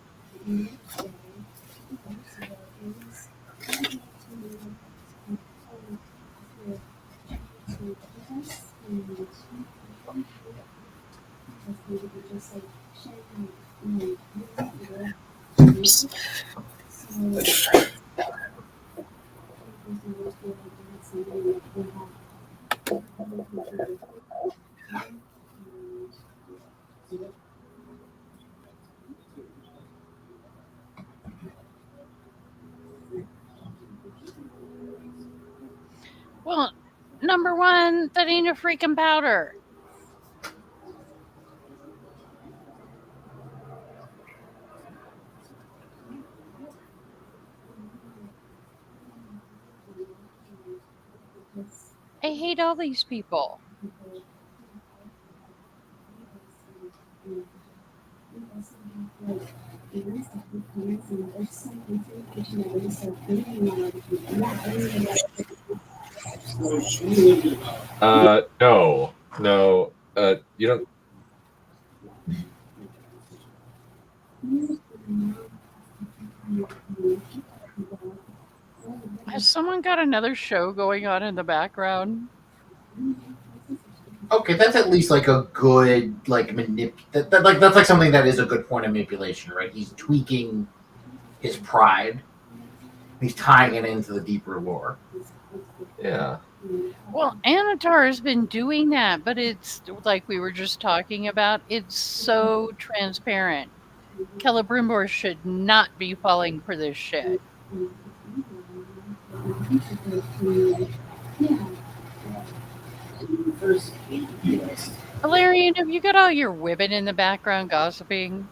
Well, number one, that ain't a freaking powder. I hate all these people. No. You don't. Has someone got another show going on in the background? Okay, that's at least like a good like that's like something that is a good point of manipulation, right? He's tweaking his pride. He's tying it into the deeper lore. Yeah. Well, Anatar has been doing that, but it's like we were just talking about. It's so transparent. Celebrimbor should not be falling for this shit. Valerian, have you got all your women in the background gossiping?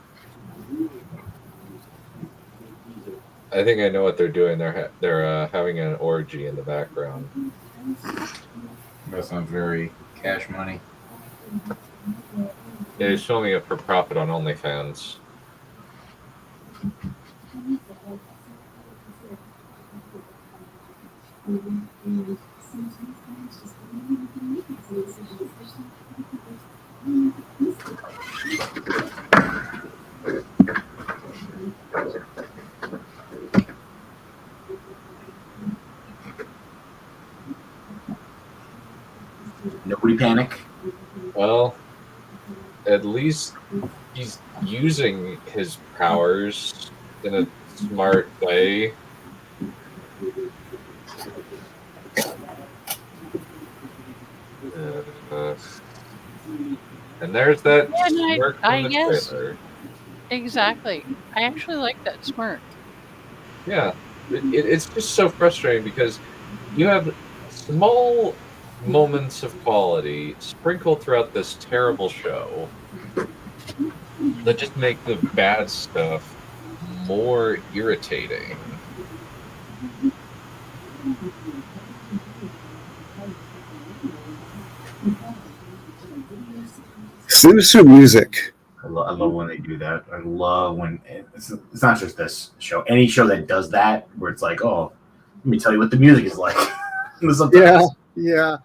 I think I know what they're doing. They're having an orgy in the background. That sounds very cash money. Yeah, he's filming it for profit on OnlyFans. Nobody panic. Well, at least he's using his powers in a smart way. And there's that smirk from the trailer. Exactly. I actually like that smirk. Yeah, it's just so frustrating because you have small moments of quality sprinkled throughout this terrible show that just make the bad stuff more irritating. Sinister music. I love when they do that. I love when it's not just this show. Any show that does that, where it's like, oh, let me tell you what the music is like. Yeah.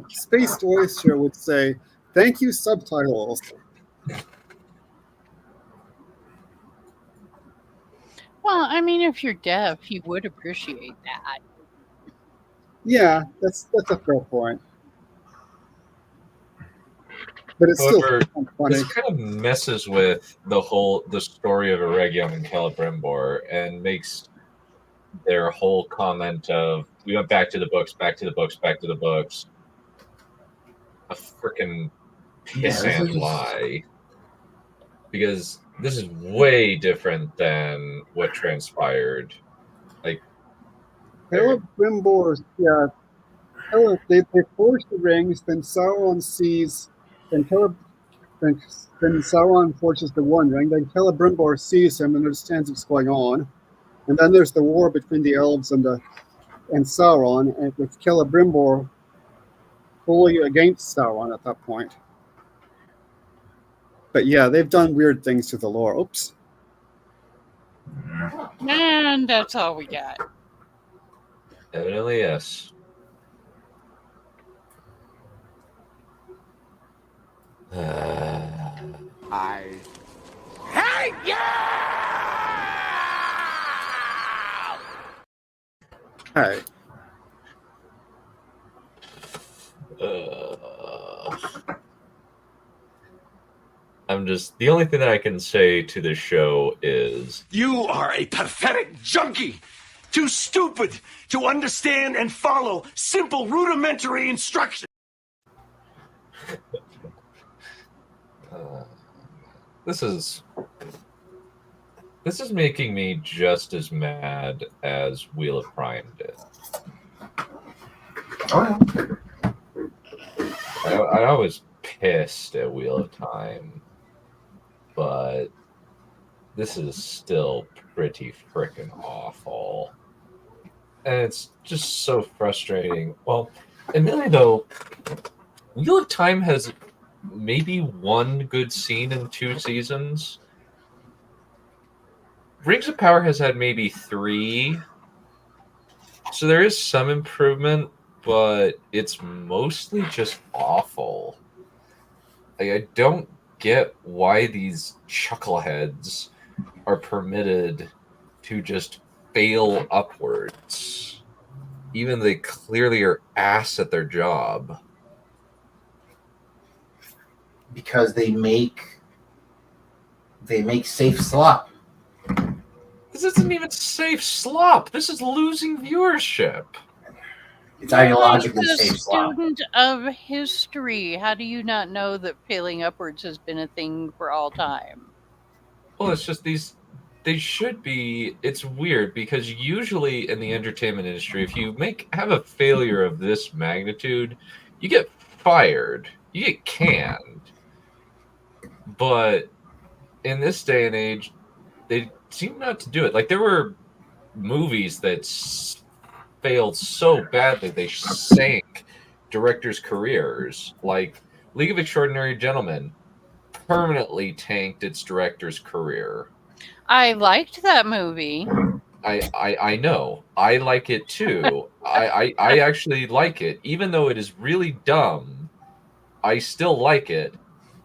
Space Oyster would say, "Thank you, subtitles." Well, I mean, if you're deaf, you would appreciate that. Yeah, that's a fair point. But it's However, still funny. this kind of messes with the story of Eregion and Celebrimbor and makes their whole comment of we went back to the books, a freaking piss and lie. Because this is way different than what transpired. Like Celebrimbor, yeah. They force the rings, then Sauron sees, then Sauron forces the One Ring, then Celebrimbor sees him and understands what's going on. And then there's the war between the elves and Sauron, and with Celebrimbor fully against Sauron at that point. But yeah, they've done weird things to the lore. Oops. And that's all we got. Evidently, yes. I hate you! Hey. The only thing that I can say to this show is You are a pathetic junkie! Too stupid to understand and follow simple rudimentary instructions! this is making me just as mad as Wheel of Prime did. I was pissed at Wheel of Time, but this is still pretty freaking awful. And it's just so frustrating. Well, admittedly though, Wheel of Time has maybe one good scene in 2 seasons. Rings of Power has had maybe 3. So there is some improvement, but it's mostly just awful. Like, I don't get why these chuckleheads are permitted to just fail upwards, even though they clearly are ass at their job. Because they make safe slop. This isn't even safe slop. This is losing viewership. It's ideologically As a safe slop. student of history, how do you not know that failing upwards has been a thing for all time? Well, it's just they should be. It's weird because usually in the entertainment industry, if you have a failure of this magnitude, you get fired, you get canned. But in this day and age, they seem not to do it. Like, there were movies that failed so badly they sank directors' careers. Like League of Extraordinary Gentlemen permanently tanked its director's career. I liked that movie. I know. I like it too. I actually like it. Even though it is really dumb, I still like it.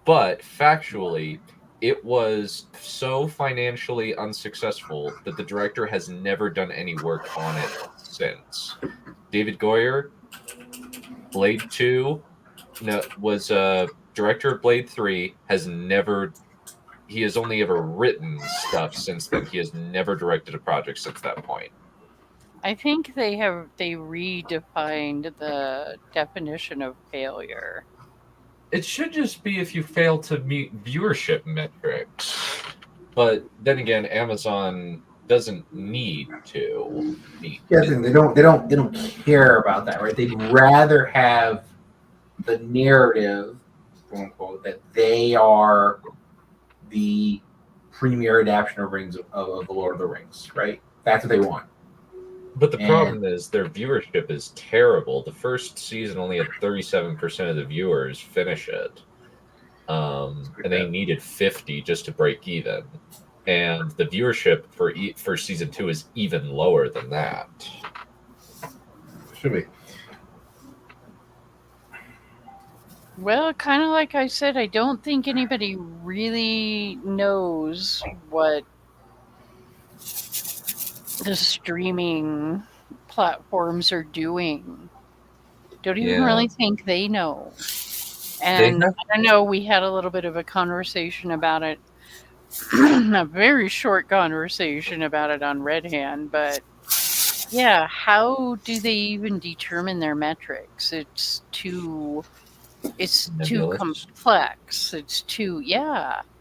But factually, it was so financially unsuccessful that the director has never done any work on it since. David Goyer, Blade 2, was director of Blade 3, he has only ever written stuff since then. He has never directed a project since that point. I think they redefined the definition of failure. It should just be if you fail to meet viewership metrics. But then again, Amazon doesn't need to meet. Yeah, they don't care about that, right? They'd rather have the narrative, quote unquote, that they are the premier adaptation of the Lord of the Rings, right? That's what they want. But the problem is their viewership is terrible. The first season only had 37% of the viewers finish it. And they needed 50 just to break even. And the viewership for season 2 is even lower than that. Should be. Well, kind of like I said, I don't think anybody really knows what the streaming platforms are doing. Don't even really think they know. And I don't know, we had a little bit of a conversation about it, a very short conversation about it on Red Hand, but yeah, how do they even determine their metrics? It's too complex. It's too,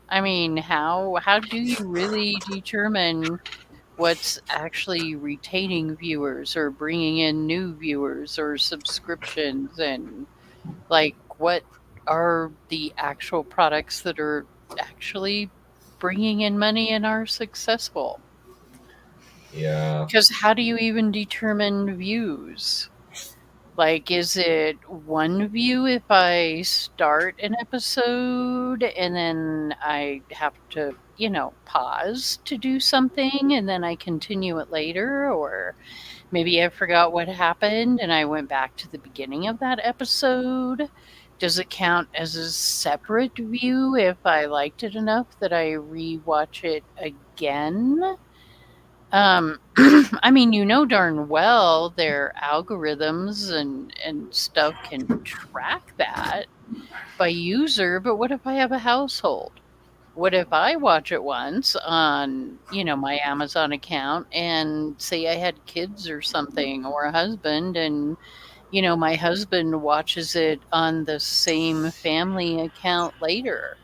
I mean, how do you really determine what's actually retaining viewers or bringing in new viewers or subscriptions, and like what are the actual products that are actually bringing in money and are successful? Yeah. Because how do you even determine views? Like, is it one view if I start an episode and then I have to, pause to do something and then I continue it later? Or maybe I forgot what happened and I went back to the beginning of that episode? Does it count as a separate view if I liked it enough that I rewatch it again? I mean, darn well their algorithms and stuff can track that by user, but what if I have a household? What if I watch it once on, my Amazon account and say I had kids or something or a husband and, my husband watches it on the same family account later?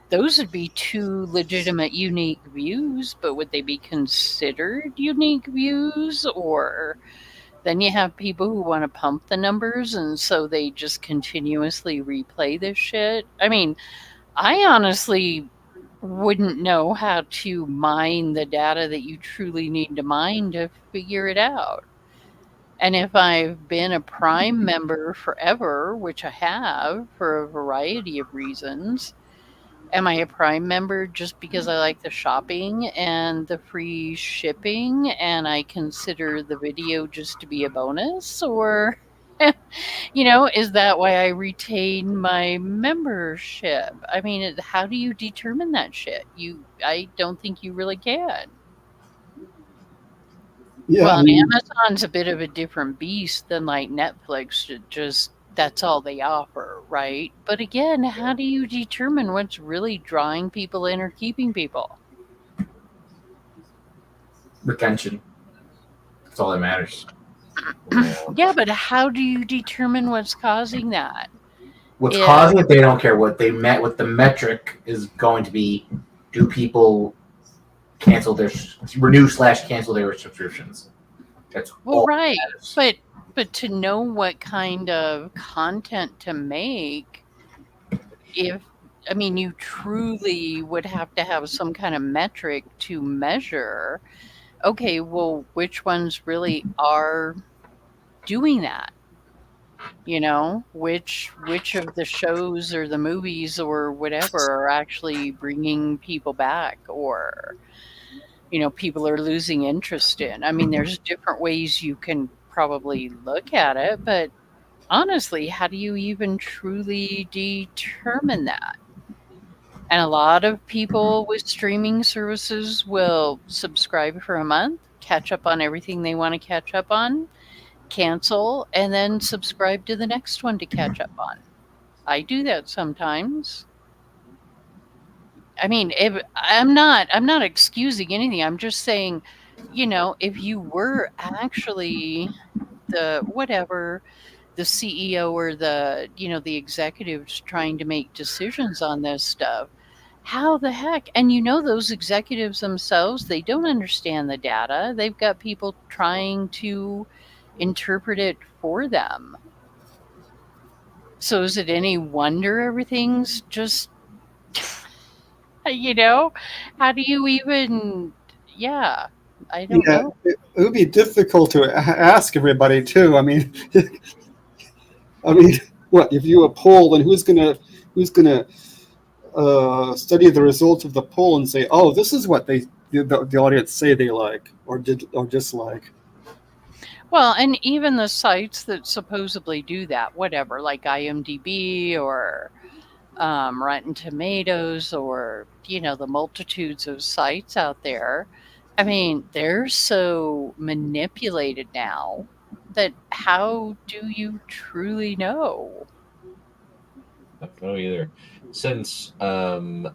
Those would be two legitimate unique views, but would they be considered unique views? Or then you have people who want to pump the numbers and so they just continuously replay this shit. I mean, I honestly wouldn't know how to mine the data that you truly need to mine to figure it out. And if I've been a Prime member forever, which I have for a variety of reasons, am I a Prime member just because I like the shopping and the free shipping and I consider the video just to be a bonus? Or, is that why I retain my membership? I mean, how do you determine that shit? I don't think you really can. Yeah, Well, and Amazon's a bit of a different beast than like Netflix. That's all they offer, right? But again, how do you determine what's really drawing people in or keeping people? Retention. That's all that matters. Yeah, but how do you determine what's causing that? What's causing it, they don't care. What the metric is going to be, do people cancel their renew/cancel their subscriptions? That's all right. that matters. But to know what kind of content to make, you truly would have to have some kind of metric to measure, okay, well, which ones really are doing that? Which of the shows or the movies or whatever are actually bringing people back, or, people are losing interest in. I mean, there's different ways you can probably look at it, but honestly, how do you even truly determine that? And a lot of people with streaming services will subscribe for a month, catch up on everything they want to catch up on, cancel, and then subscribe to the next one to catch up on. I do that sometimes. I mean, I'm not excusing anything. I'm just saying, if you were actually the CEO or the executives trying to make decisions on this stuff, how the heck? And those executives themselves, they don't understand the data. They've got people trying to interpret it for them. So is it any wonder everything's just, how do you even, I don't know. It would be difficult to ask everybody too. I mean, what if you a poll and who's gonna study the results of the poll and say, oh, this is what the audience say they like or dislike. Well, and even the sites that supposedly do that, whatever, like IMDb or Rotten Tomatoes or, the multitudes of sites out there, I mean, they're so manipulated now that how do you truly know? I don't know either. Since the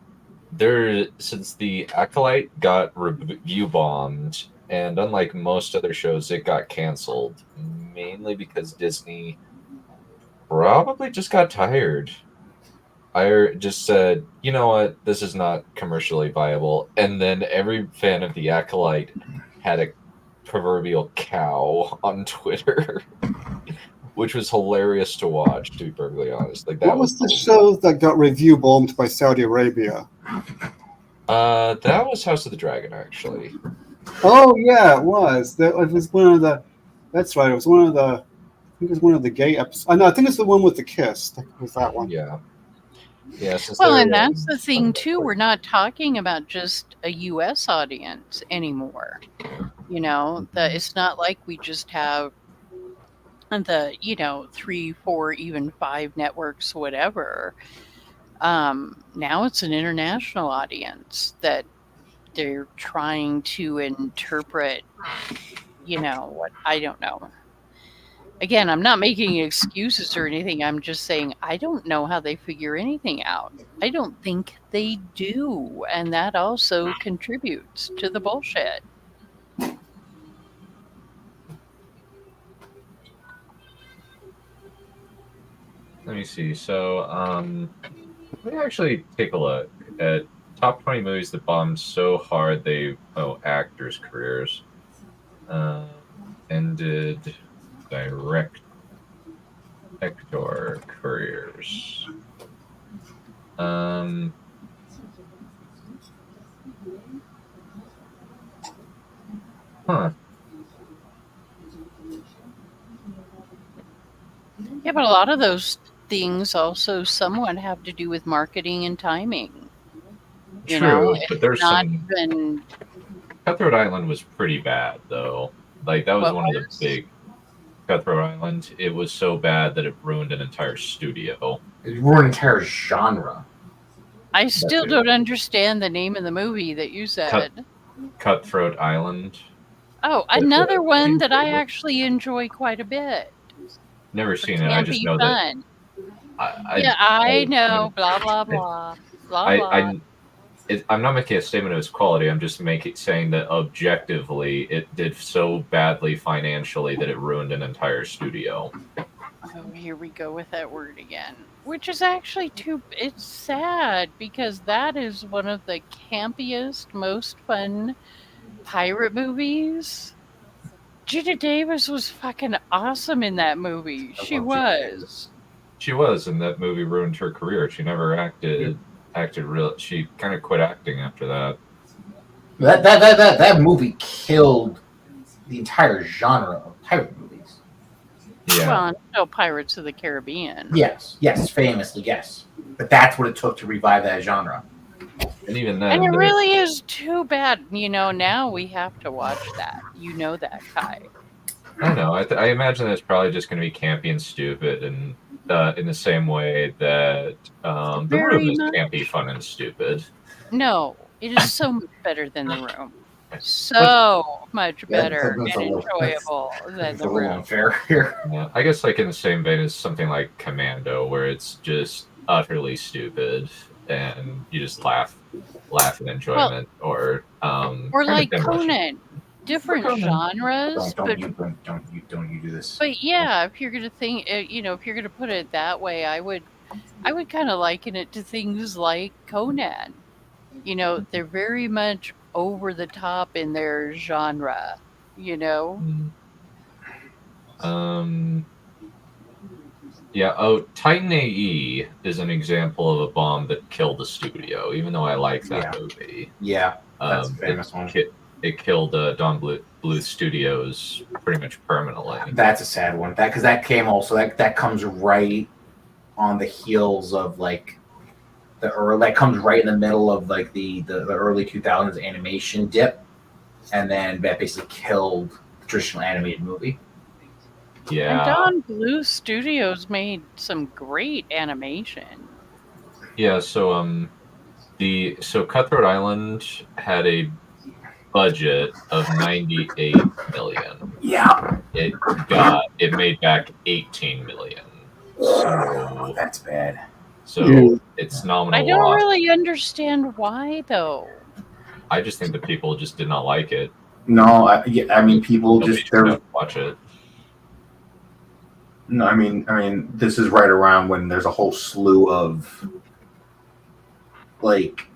Acolyte got review bombed, and unlike most other shows, it got canceled, mainly because Disney probably just got tired. I just said, you know what, this is not commercially viable. And then every fan of the Acolyte had a proverbial cow on Twitter, which was hilarious to watch, to be perfectly honest. Like, that what was the show that got review bombed by Saudi Arabia? That was House of the Dragon, actually. Oh yeah, it was. It was one of the. That's right. It was one of the think it's one of the gay episodes. No, I think it's the one with the kiss. Was that one? Yeah. Yes. Well, and that's the thing too. We're not talking about just a U.S. audience anymore. It's not like we just have the 3, 4, even 5 networks, whatever. Now it's an international audience that they're trying to interpret. What I don't know. Again, I'm not making excuses or anything. I'm just saying I don't know how they figure anything out. I don't think they do. And that also contributes to the bullshit. Let me see. So, let me actually take a look at top 20 movies that bombed so hard actors' careers. Ended director careers. Huh. Yeah, but a lot of those things also somewhat have to do with marketing and timing. True, but there's not some. even. Cutthroat Island was pretty bad, though. Like, that was one of the big. Cutthroat Island, it was so bad that it ruined an entire studio. It ruined an entire genre. I still don't understand the name of the movie that you said. Cutthroat Island. Oh, another one that I actually enjoy quite a bit. Never seen it. I just know fun. that. I know. Blah blah blah. Blah blah. I'm not making a statement of its quality. I'm just saying that objectively, it did so badly financially that it ruined an entire studio. Oh, here we go with that word again. Which is actually it's sad because that is one of the campiest, most fun pirate movies. Gina Davis was fucking awesome in that movie. She was. She was, and that movie ruined her career. She never acted real. She kind of quit acting after that. That movie killed the entire genre of pirate movies. Yeah. Well, no, Pirates of the Caribbean. Yes, famously, yes. But that's what it took to revive that genre. And even then, and it really is too bad. Now we have to watch that. That, Kai. I know. I imagine it's probably just going to be campy and stupid, and in the same way that The Room is campy, fun, and stupid. No, it is so much better than The Room. So much better and enjoyable than The Room. Unfair here. Yeah, I guess like in the same vein as something like Commando, where it's just utterly stupid and you just laugh in enjoyment, or like Conan. Different genres, don't you do this? But yeah, if you're gonna think, if you're gonna put it that way, I would kind of liken it to things like Conan. They're very much over the top in their genre. Yeah. Oh, Titan AE is an example of a bomb that killed the studio. Even though I like that movie. Yeah, that's a famous one. It killed Don Bluth Studios pretty much permanently. That's a sad one. Because that came also that comes right on the heels of like that comes right in the middle of like the early 2000s animation dip, and then that basically killed the traditional animated movie. Yeah. And Don Bluth Studios made some great animation. Yeah. So Cutthroat Island had a budget of $98 million. Yeah. It made back $18 million. So that's bad. So it's nominal. I don't really understand why, though. I just think that people just did not like it. No, I mean people just watch it. No, I mean this is right around when there's a whole slew of like.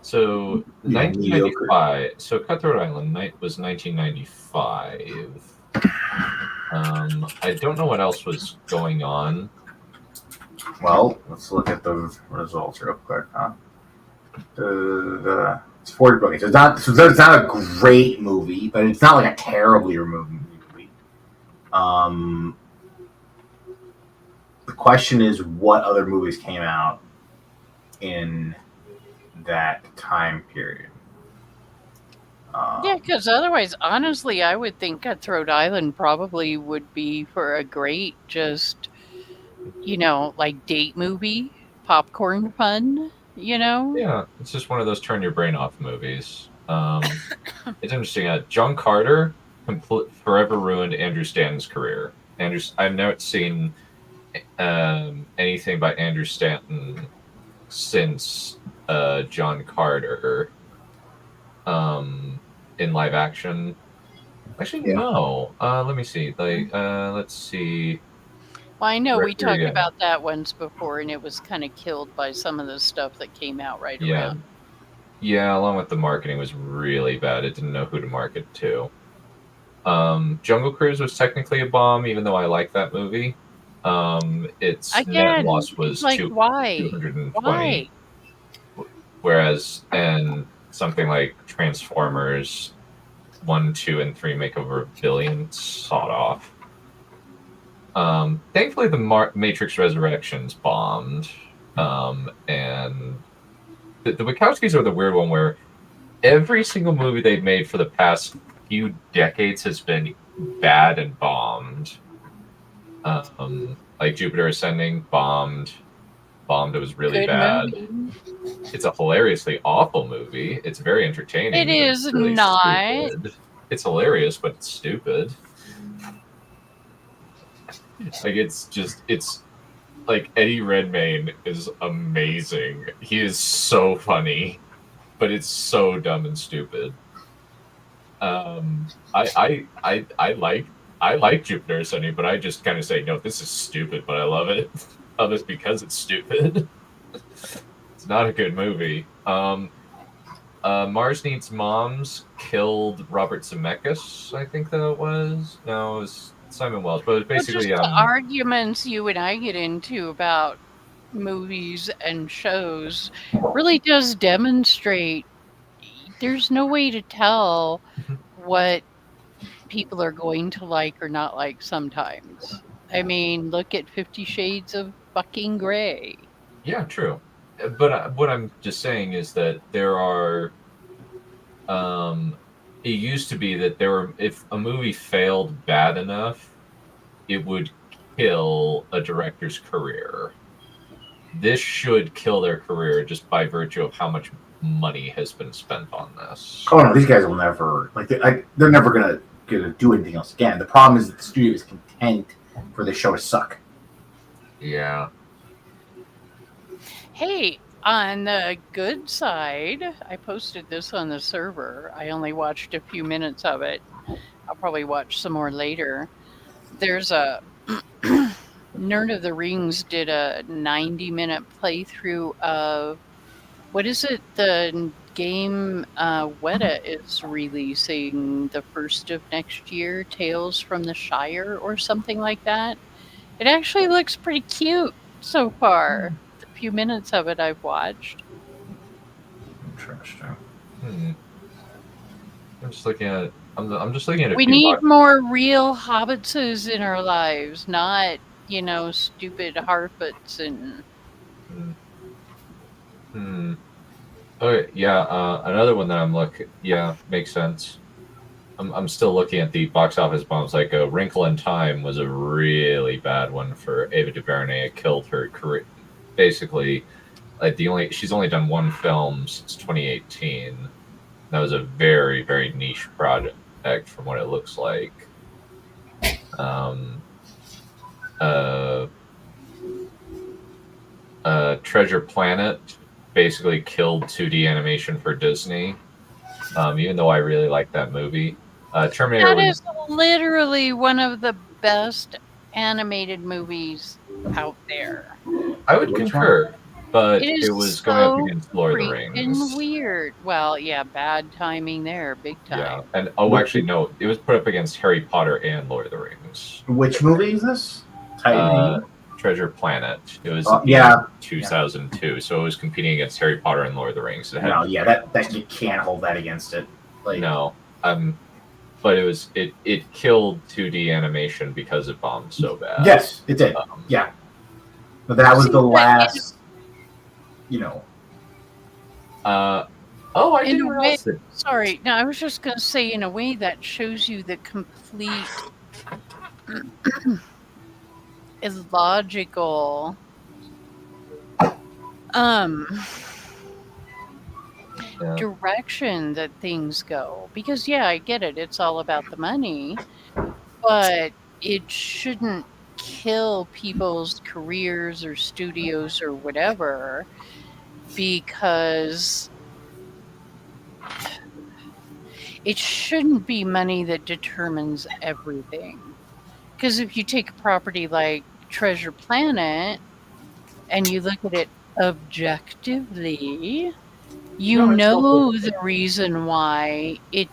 So 1995. So Cutthroat Island was 1995. I don't know what else was going on. Well, let's look at the results real quick. It's 40 books. It's not a great movie, but it's not like a terribly removed movie. The question is, what other movies came out in that time period? Yeah, because otherwise, honestly, I would think Cutthroat Island probably would be for a great, just, like date movie, popcorn fun, Yeah, it's just one of those turn your brain off movies. It's interesting. John Carter forever ruined Andrew Stanton's career. I've never seen anything by Andrew Stanton since John Carter in live action. Actually, no. Let me see. Let's see. Well, I know we Here we talked go. about that once before, and it was kind of killed by some of the stuff that came out right around. Yeah, along with the marketing was really bad. It didn't know who to market to. Jungle Cruise was technically a bomb, even though I like that movie. Its net loss was like, why? 220. Why? Whereas and something like Transformers 1, 2, and 3 make over $1 billion sawed off. Thankfully, the Matrix Resurrections bombed, and the Wachowskis are the weird one where every single movie they've made for the past few decades has been bad and bombed. Like Jupiter Ascending bombed. It was really Good bad. movie. It's a hilariously awful movie. It's very entertaining. It is really not. Stupid. It's hilarious, but it's stupid. Like it's like Eddie Redmayne is amazing. He is so funny, but it's so dumb and stupid. I like Jupiter Ascending, but I just kind of say no. This is stupid, but I love it. I love it because it's stupid. It's not a good movie. Mars Needs Moms killed Robert Zemeckis. I think that it was. No, it was Simon Wells, but it was basically just the arguments you and I get into about movies and shows really does demonstrate there's no way to tell what people are going to like or not like sometimes. I mean, look at 50 Shades of fucking Grey. Yeah, true. But what I'm just saying is that there are. It used to be that if a movie failed bad enough, it would kill a director's career. This should kill their career just by virtue of how much money has been spent on this. Oh no, these guys will never they're never gonna do anything else again. The problem is that the studio is content for the show to suck. Yeah. Hey, on the good side, I posted this on the server. I only watched a few minutes of it. I'll probably watch some more later. There's a Nerd of the Rings did a 90-minute playthrough of what is it? The game Weta is releasing the 1st of next year, Tales from the Shire or something like that. It actually looks pretty cute so far. The few minutes of it I've watched. Interesting. I'm just looking at. I'm just looking at. We need more real hobbitses in our lives, not stupid harfots and. Okay, yeah. Another one that I'm looking. Yeah, makes sense. I'm still looking at the box office bombs. Like A Wrinkle in Time was a really bad one for Ava DuVernay. It killed her career. Basically, like she's only done one film since 2018. That was a very, very niche project from what it looks like. Treasure Planet basically killed 2D animation for Disney. Even though I really like that movie. Terminator. That is literally one of the best animated movies out there. I would concur, but it was going up so against Lord of the Rings. Weird. Well, yeah, bad timing there, big time. Yeah, and actually no, it was put up against Harry Potter and Lord of the Rings. Which movie is this? Treasure Planet. It was 2002, so it was competing against Harry Potter and Lord of the Rings. That you can't hold that against it. No, but it killed 2D animation because it bombed so bad. Yes, it did. Yeah, but that was the last. Oh, I In didn't a way, realize it. sorry. No, I was just going to say, in a way, that shows you the complete illogical direction that things go. Because, yeah, I get it. It's all about the money. But it shouldn't kill people's careers or studios or whatever, because it shouldn't be money that determines everything. Because if you take a property like Treasure Planet and you look at it objectively, you know the reason why it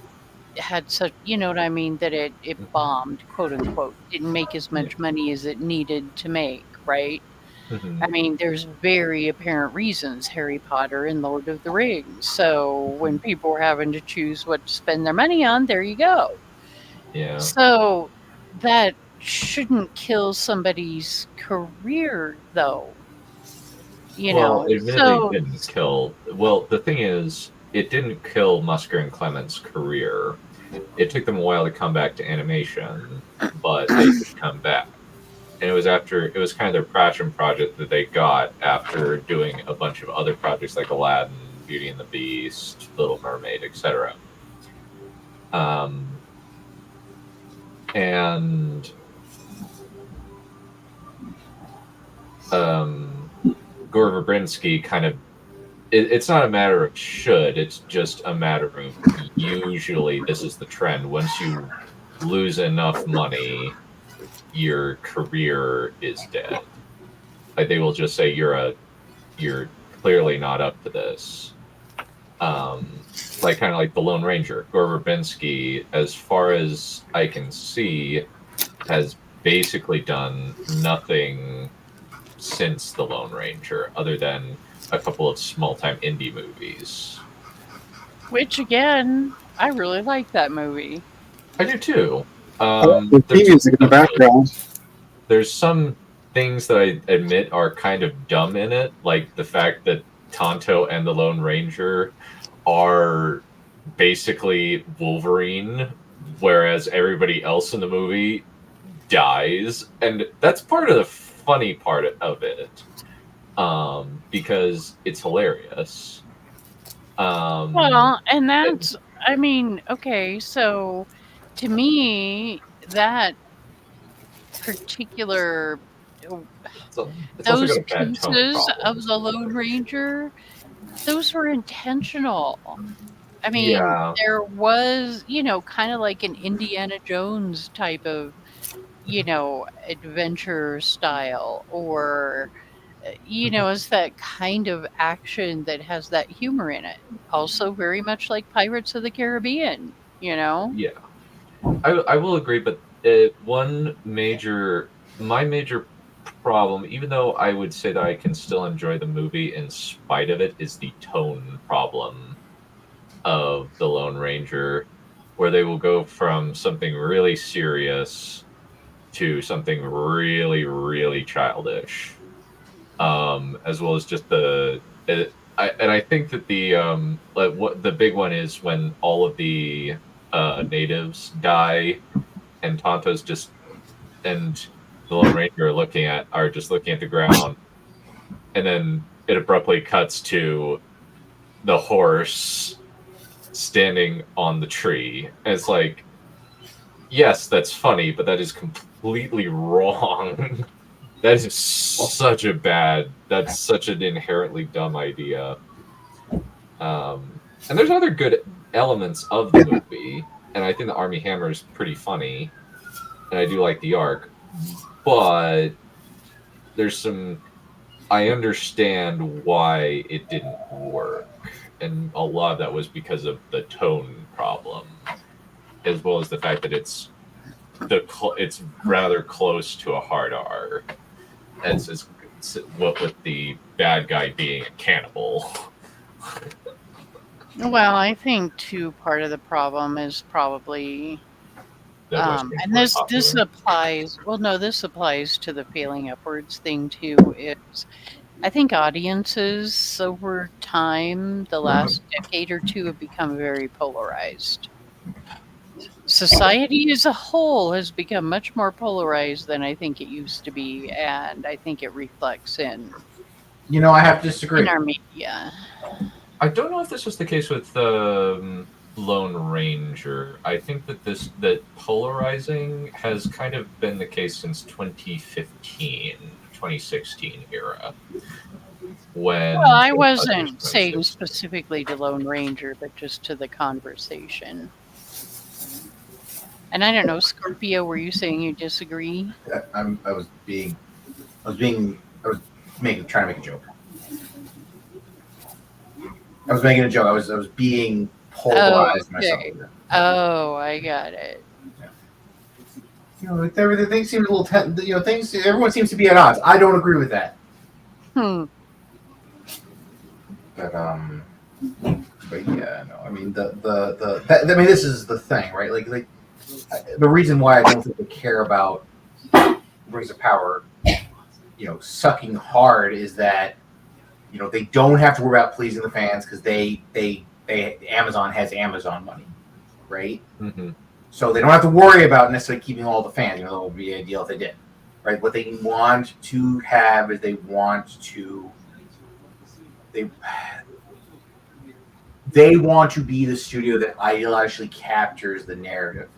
had such, you know what I mean, that it bombed, quote unquote, didn't make as much money as it needed to make, right? I mean, there's very apparent reasons, Harry Potter and Lord of the Rings. So when people were having to choose what to spend their money on, there you go. Yeah. So that shouldn't kill somebody's career, though. You know, it really didn't kill. Well, the thing is, it didn't kill Musker and Clement's career. It took them a while to come back to animation, but they could come back. And it was kind of their passion project that they got after doing a bunch of other projects like Aladdin, Beauty and the Beast, Little Mermaid, etc. Gore Verbinski kind of, it's not a matter of should, it's just a matter of usually this is the trend. Once you lose enough money, your career is dead. Like they will just say you're clearly not up to this. Like kind of like the Lone Ranger. Gore Verbinski, as far as I can see, has basically done nothing since the Lone Ranger, other than a couple of small-time indie movies. Which, again, I really like that movie. I do too. The theme music in the background. There's some things that I admit are kind of dumb in it, like the fact that Tonto and the Lone Ranger are basically Wolverine, whereas everybody else in the movie dies, and that's part of the funny part of it, because it's hilarious. Well, and that's, I mean, okay, so to me, that particular, those pieces of the Lone Ranger, those were intentional. I mean, there was, kind of like an Indiana Jones type of, adventure style, or, it's that kind of action that has that humor in it. Also very much like Pirates of the Caribbean, Yeah. I will agree, but my major problem, even though I would say that I can still enjoy the movie in spite of it, is the tone problem of the Lone Ranger, where they will go from something really serious to something really, really childish, as well as just I think that the big one is when all of the natives die, and Tonto's and the Lone Ranger are just looking at the ground, and then it abruptly cuts to the horse standing on the tree. And it's like, yes, that's funny, but that is completely wrong. That is such an inherently dumb idea. And there's other good elements of the movie, and I think the Army Hammer is pretty funny, and I do like the arc, but there's I understand why it didn't work, and a lot of that was because of the tone problem, as well as the fact that it's rather close to a hard R. It's what with the bad guy being a cannibal. Well, I think too, part of the problem is probably And this applies. Well, no, this applies to the failing upwards thing too. Is I think audiences over time, the last decade or two, have become very polarized. Society as a whole has become much more polarized than I think it used to be, and I think it reflects in. I have to disagree. In our media. I don't know if this was the case with Lone Ranger. I think that polarizing has kind of been the case since 2015, 2016 era. Well, I wasn't saying specifically to Lone Ranger, but just to the conversation. And I don't know, Scorpio, were you saying you disagree? I was trying to make a joke. I was making a joke. I was being polarized myself. Oh, I got it. Everything seems a little. Everyone seems to be at odds. I don't agree with that. But yeah, no. I mean this is the thing, right? Like the reason why I don't think they care about Rings of Power, sucking hard is that they don't have to worry about pleasing the fans because they Amazon has Amazon money, right? Mm-hmm. So they don't have to worry about necessarily keeping all the fans. That would be ideal if they did, right? What they want to have is they want to be the studio that ideologically captures the narrative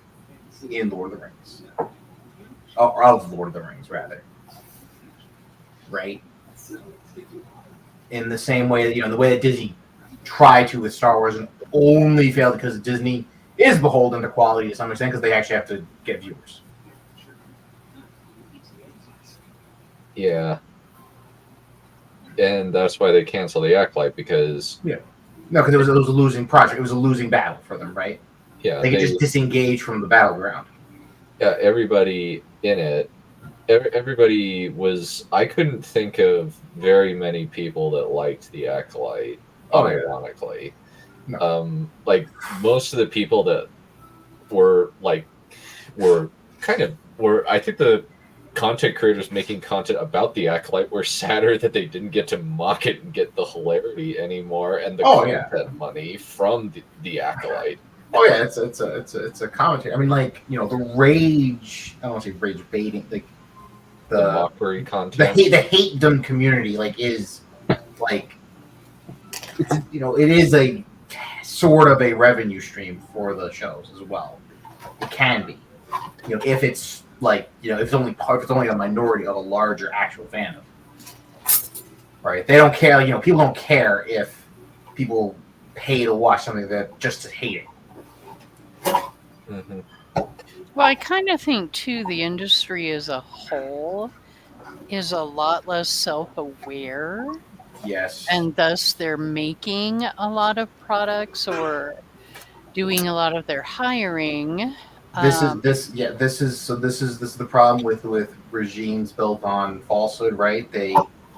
in Lord of the Rings, of Lord of the Rings, rather, right? In the same way that the way that Disney tried to with Star Wars and only failed because Disney is beholden to quality to some extent because they actually have to get viewers. Yeah. And that's why they canceled the Acolyte because... Yeah. No, because it was a losing project. It was a losing battle for them, right? Yeah. They could just disengage from the battleground. Yeah, everybody in it. Everybody was... I couldn't think of very many people that liked the Acolyte, unironically. No. Like, most of the people that were I think the content creators making content about the Acolyte were sadder that they didn't get to mock it and get the hilarity anymore and the content money from the Acolyte. Oh yeah, it's a commentary. I mean, the rage. I don't want to say rage baiting. Like the mockery content. The hate-dom community is it is a sort of a revenue stream for the shows as well. It can be, if it's if it's only a minority of a larger actual fandom, right? They don't care. People don't care if people pay to watch something that just to hate it. Mm-hmm. Well, I kind of think too the industry as a whole is a lot less self-aware. Yes. And thus they're making a lot of products or doing a lot of their hiring. This is the problem with regimes built on falsehood, right? They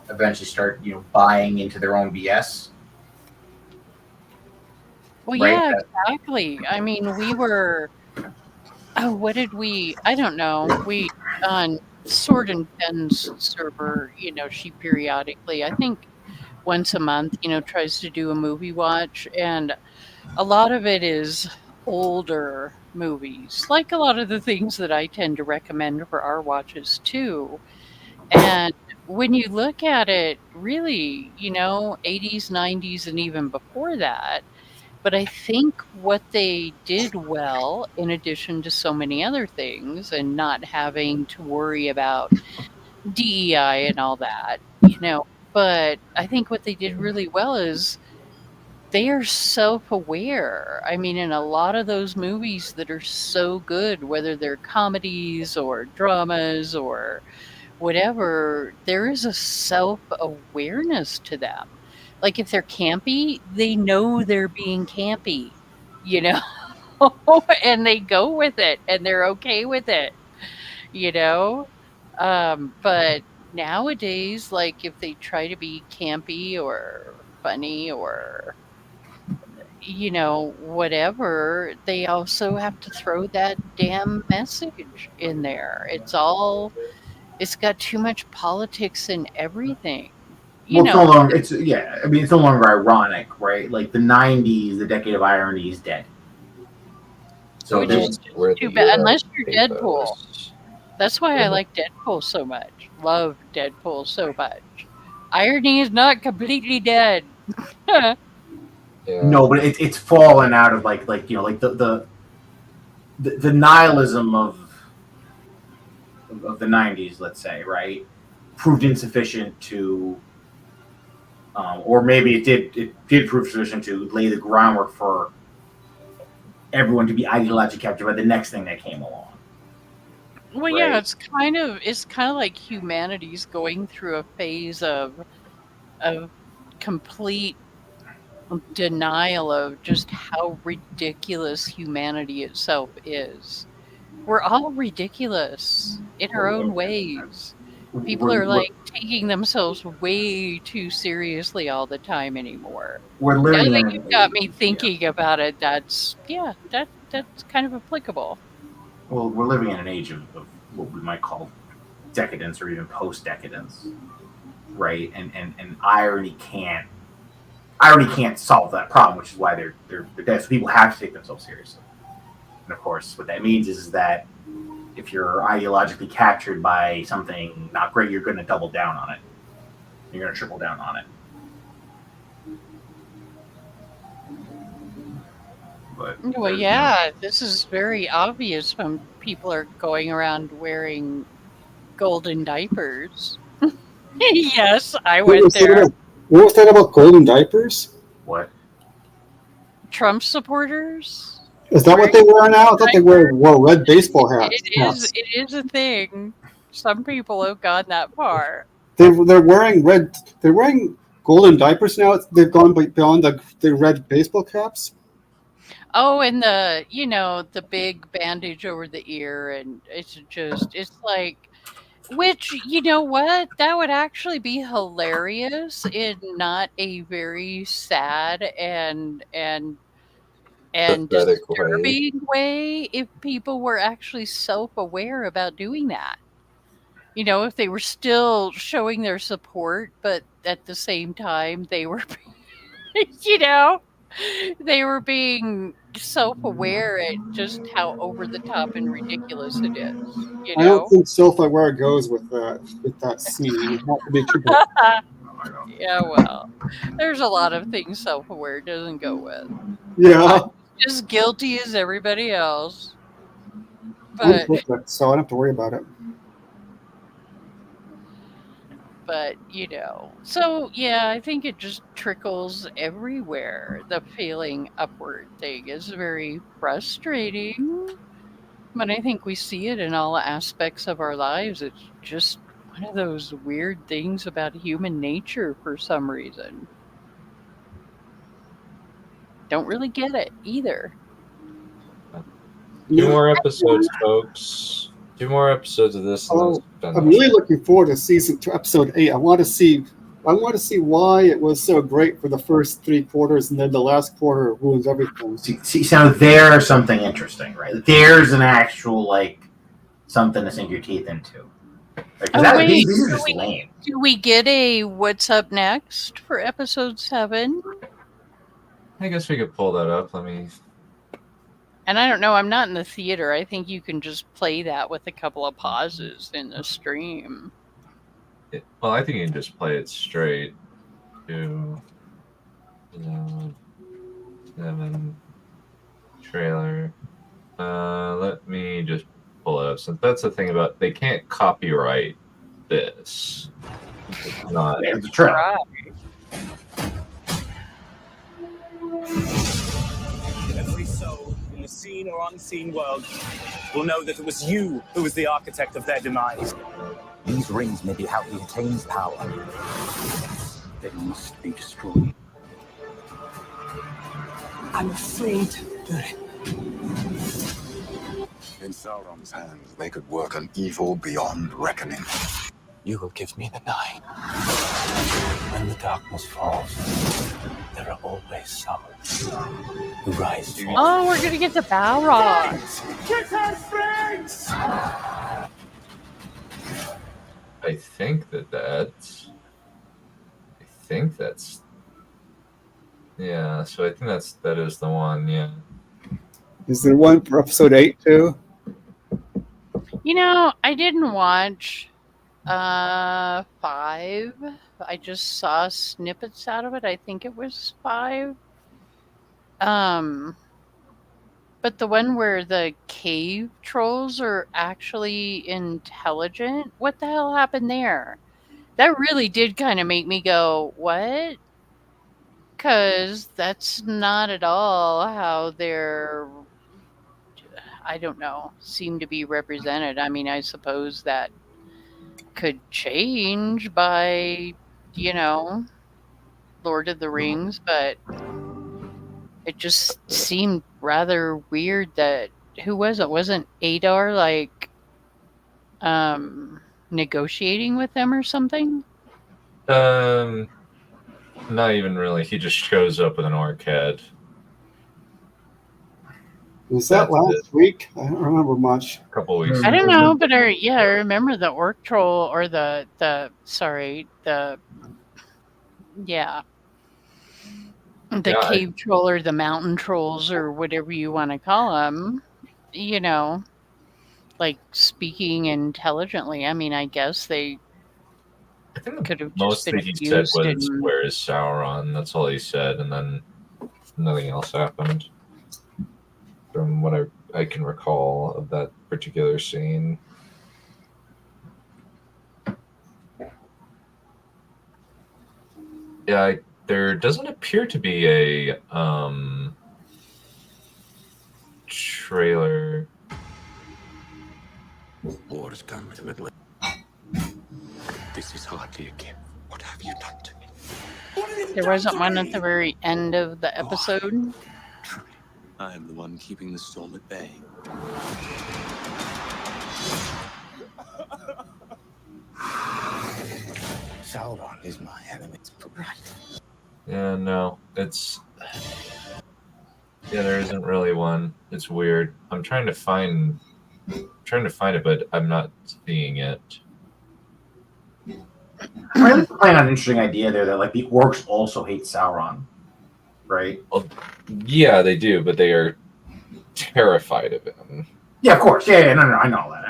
eventually start, buying into their own BS. Well, right? Yeah, exactly. I mean, we were what did we? I don't know. We on Sword and Pen's server, she periodically, I think once a month, tries to do a movie watch, and a lot of it is older movies, like a lot of the things that I tend to recommend for our watches too. And when you look at it, really, 80s, 90s, and even before that, but I think what they did well, in addition to so many other things, and not having to worry about DEI and all that, but I think what they did really well is they are self-aware. I mean, in a lot of those movies that are so good, whether they're comedies or dramas or whatever, there is a self-awareness to them. Like if they're campy, they know they're being campy, and they go with it and they're okay with it, but nowadays, like if they try to be campy or funny or whatever, they also have to throw that damn message in there. It's got too much politics in everything. Well, it's no longer. It's no longer ironic, right? Like the '90s, the decade of irony is dead. So which is too bad, unless you're Deadpool. That's why I like Deadpool so much. Love Deadpool so much. Irony is not completely dead. No, but it's fallen out of like the nihilism of the '90s, let's say, right? Proved insufficient to, or maybe it did prove sufficient to lay the groundwork for everyone to be ideologically captured by the next thing that came along. Well, right? Yeah, it's kind of like humanity's going through a phase of complete denial of just how ridiculous humanity itself is. We're all ridiculous in our own ways. People are like taking themselves way too seriously all the time anymore. We're living. I think you've got me thinking about it. That's kind of applicable. Well, we're living in an age of what we might call decadence or even post-decadence, right? And irony can't solve that problem, which is why they're dead. So people have to take themselves seriously. And of course, what that means is that if you're ideologically captured by something not great, you're going to double down on it. You're going to triple down on it. But well, yeah, this is very obvious when people are going around wearing golden diapers. Yes, I went there. What was that about golden diapers? What? Trump supporters? Is that what they wear now? I thought they wore red baseball hats. It is a thing. Some people have gone that far. They're wearing red. They're wearing golden diapers now. They've gone beyond the red baseball caps. Oh, and the big bandage over the ear, and it's like, which, you know what? That would actually be hilarious in not a very sad and disturbing way if people were actually self-aware about doing that. If they were still showing their support, but at the same time they were, they were being self-aware at just how over the top and ridiculous it is. I don't think self-aware goes with that scene. You have to be too bad. Yeah, well, there's a lot of things self-aware doesn't go with. Yeah. Just guilty as everybody else. But so I don't have to worry about it. But, so yeah, I think it just trickles everywhere. The feeling upward thing is very frustrating. But I think we see it in all aspects of our lives. It's just one of those weird things about human nature for some reason. Don't really get it either. 2 more episodes, folks. 2 more episodes of this. I'm really looking forward to season 2, episode 8. I want to see why it was so great for the first 3 quarters, and then the last quarter ruins everything. See, so there's something interesting, right? There's an actual something to sink your teeth into. These are just lame. Do we get a what's up next for episode 7? I guess we could pull that up. Let me. And I don't know, I'm not in the theater. I think you can just play that with a couple of pauses in the stream. Well, I think you can just play it straight to 7 trailer. Let me just pull it up. Since that's the thing about they can't copyright this. It's not. It's a trailer. Every soul in the seen or unseen world will know that it was you who was the architect of their demise. These rings may be how he attains power. They must be destroyed. I'm afraid. In Sauron's hands, they could work an evil beyond reckoning. You will give me the 9. When the darkness falls, there are always some who rise from. Oh, we're gonna get the Balrog. Kiss our strings! I think that's. Yeah, so I think that is the one. Yeah. Is there one for episode 8 too? I didn't watch 5. I just saw snippets out of it. I think it was 5. But the one where the cave trolls are actually intelligent, what the hell happened there? That really did kind of make me go, what? Because that's not at all how they're, I don't know, seem to be represented. I mean, I suppose that could change by, Lord of the Rings, but it just seemed rather weird that, who was it? Wasn't Adar negotiating with them or something? Not even really. He just shows up with an orc head. Was that last week? I don't remember much. A couple weeks I ago. don't know, but I remember the orc troll or the cave troll or the mountain trolls or whatever you want to call them, speaking intelligently. I mean, I guess they could have just Most been that he said used was, in... "Where is Sauron?" That's all he said, and then nothing else happened. From what I can recall of that particular scene. Yeah, there doesn't appear to be a trailer. War has come to Middle. This is hardly a gift. What have you done to me? There wasn't one at the very end of the episode. I am the one keeping the storm at bay. Sauron is my enemy. Yeah, no, it's... Yeah, there isn't really one. It's weird. I'm trying to find it, but I'm not seeing it. I'm really playing on an interesting idea there that the orcs also hate Sauron, right? Well, yeah, they do, but they are terrified of him. Yeah, of course. Yeah, no, I know that.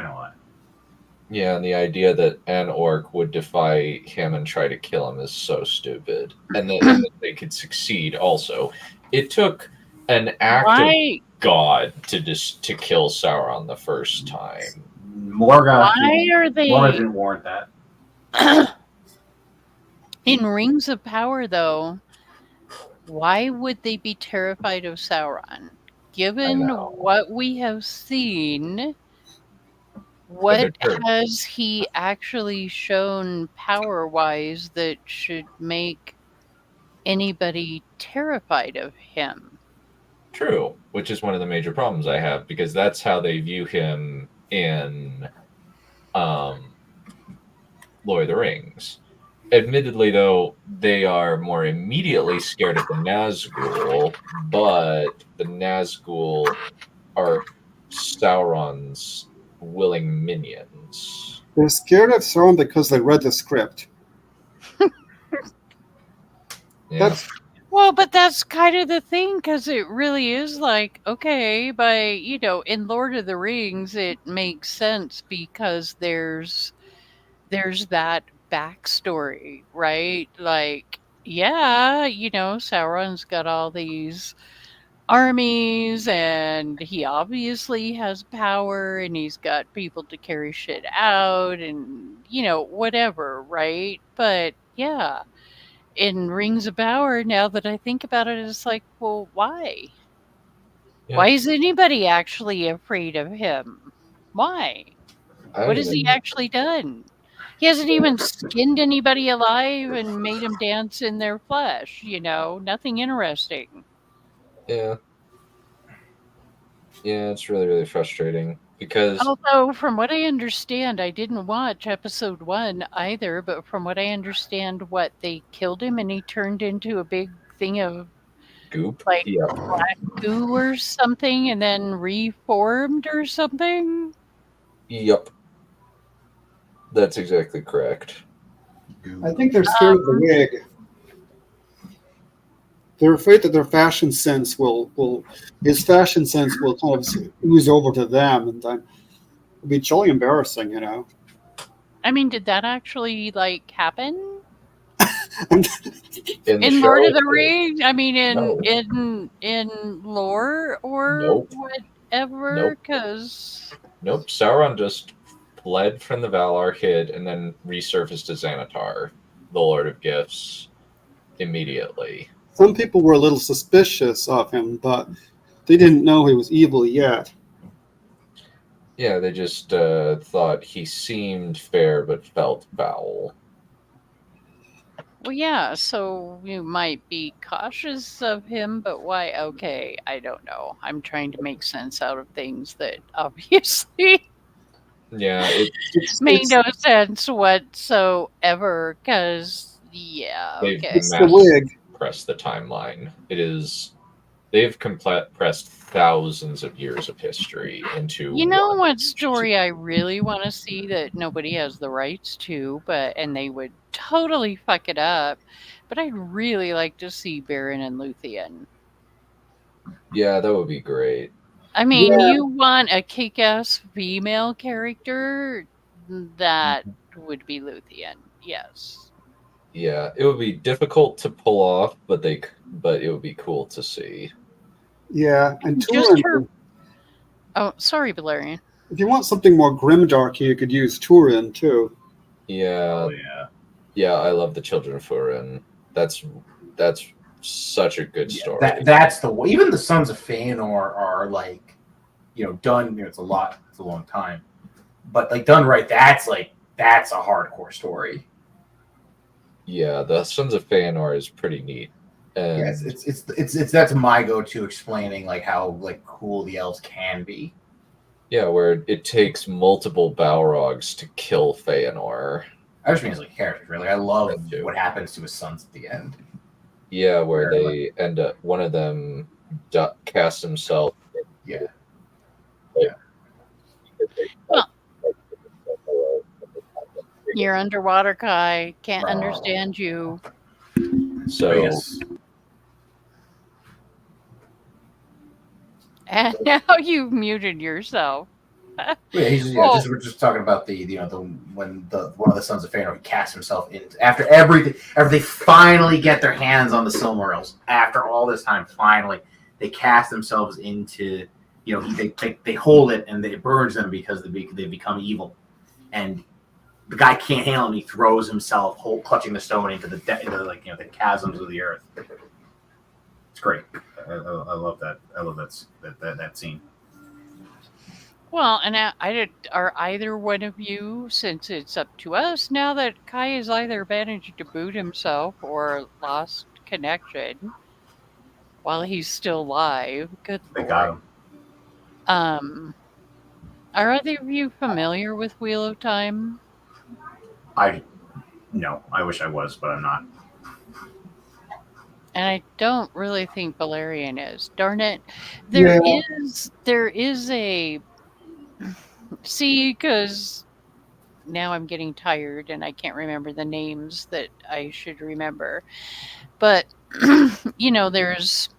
Yeah, and the idea that an orc would defy him and try to kill him is so stupid. And that they could succeed also. It took an act of God to kill Sauron the first time. Morgoth didn't warrant that. In Rings of Power, though, why would they be terrified of Sauron? Given what we have seen, what has he actually shown power-wise that should make anybody terrified of him? True, which is one of the major problems I have, because that's how they view him in Lord of the Rings. Admittedly, though, they are more immediately scared of the Nazgul, but the Nazgul are Sauron's willing minions. They're scared of Sauron because they read the script. Yeah. Well, but that's kind of the thing, because it really is okay, in Lord of the Rings, it makes sense because there's that backstory, right? Sauron's got all these armies and he obviously has power and he's got people to carry shit out and, whatever, right? But yeah, in Rings of Power, now that I think about it, it's well, why? Yeah. Why is anybody actually afraid of him? Why? What has he actually done? He hasn't even skinned anybody alive and made them dance in their flesh, nothing interesting. Yeah. Yeah, it's really, really frustrating. Because Although, from what I understand, I didn't watch episode 1 either, but from what I understand, they killed him and he turned into a big thing of goop. like Yeah. black goo or something and then reformed or something. Yep. That's exactly correct. I think they're scared of the wig. They're afraid that their fashion sense his fashion sense will kind of ooze over to them, and then it'll be jolly embarrassing, you know. I mean, did that actually happen In in Lord show, of the Rings? I mean, No. in lore or Nope. whatever? Because Nope. Sauron just fled from the Valar, hid, and then resurfaced as Xanatar, the Lord of Gifts, immediately. Some people were a little suspicious of him, but they didn't know he was evil yet. Yeah, they just thought he seemed fair but felt foul. well, yeah. So you might be cautious of him, but why? Okay, I don't know. I'm trying to make sense out of things that obviously Yeah, make no sense whatsoever. Because they've okay. It's the wig. compressed the timeline. They've compressed thousands of years of history into. You know what story I really want to see that nobody has the rights to, and they would totally fuck it up, but I'd really like to see Baron and Luthien. Yeah, that would be great. I mean, Yeah. you want a kick-ass female character, that would be Luthien. Yes. Yeah, it would be difficult to pull off, but it would be cool to see. Yeah, and Just Turin. her. Oh, sorry, Valerian. If you want something more grimdark, you could use Turin too. Yeah. Oh yeah. Yeah, I love the Children of Furin. That's such a good story. That's even the Sons of Feanor are done. It's a long time, but done right. That's a hardcore story. Yeah, the Sons of Feanor is pretty neat. And Yes, it's that's my go-to explaining how cool the elves can be. yeah, where it takes multiple Balrogs to kill Feanor. I just mean as characters, really. I love what happens to his sons at the end. Yeah, where they end up, one of them casts himself. Yeah. Well, you're underwater, Kai. Can't understand you. So And now you've muted yourself. We're just talking about when one of the Sons of Feanor, he casts himself in after they finally get their hands on the Silmarils. After all this time, finally they cast themselves into they hold it and it burns them because they become evil, and the guy can't handle it. And he throws himself, clutching the stone, into the chasms of the earth. It's great. I love that. I love that scene. Well, and are either one of you, since it's up to us now that Kai has either managed to boot himself or lost connection while he's still alive? Good They Lord. got him. Are either of you familiar with Wheel of Time? No, I wish I was, but I'm not. And I don't really think Valerian is. Darn it. There is a... See, because now I'm getting tired and I can't remember the names that I should remember. But, there's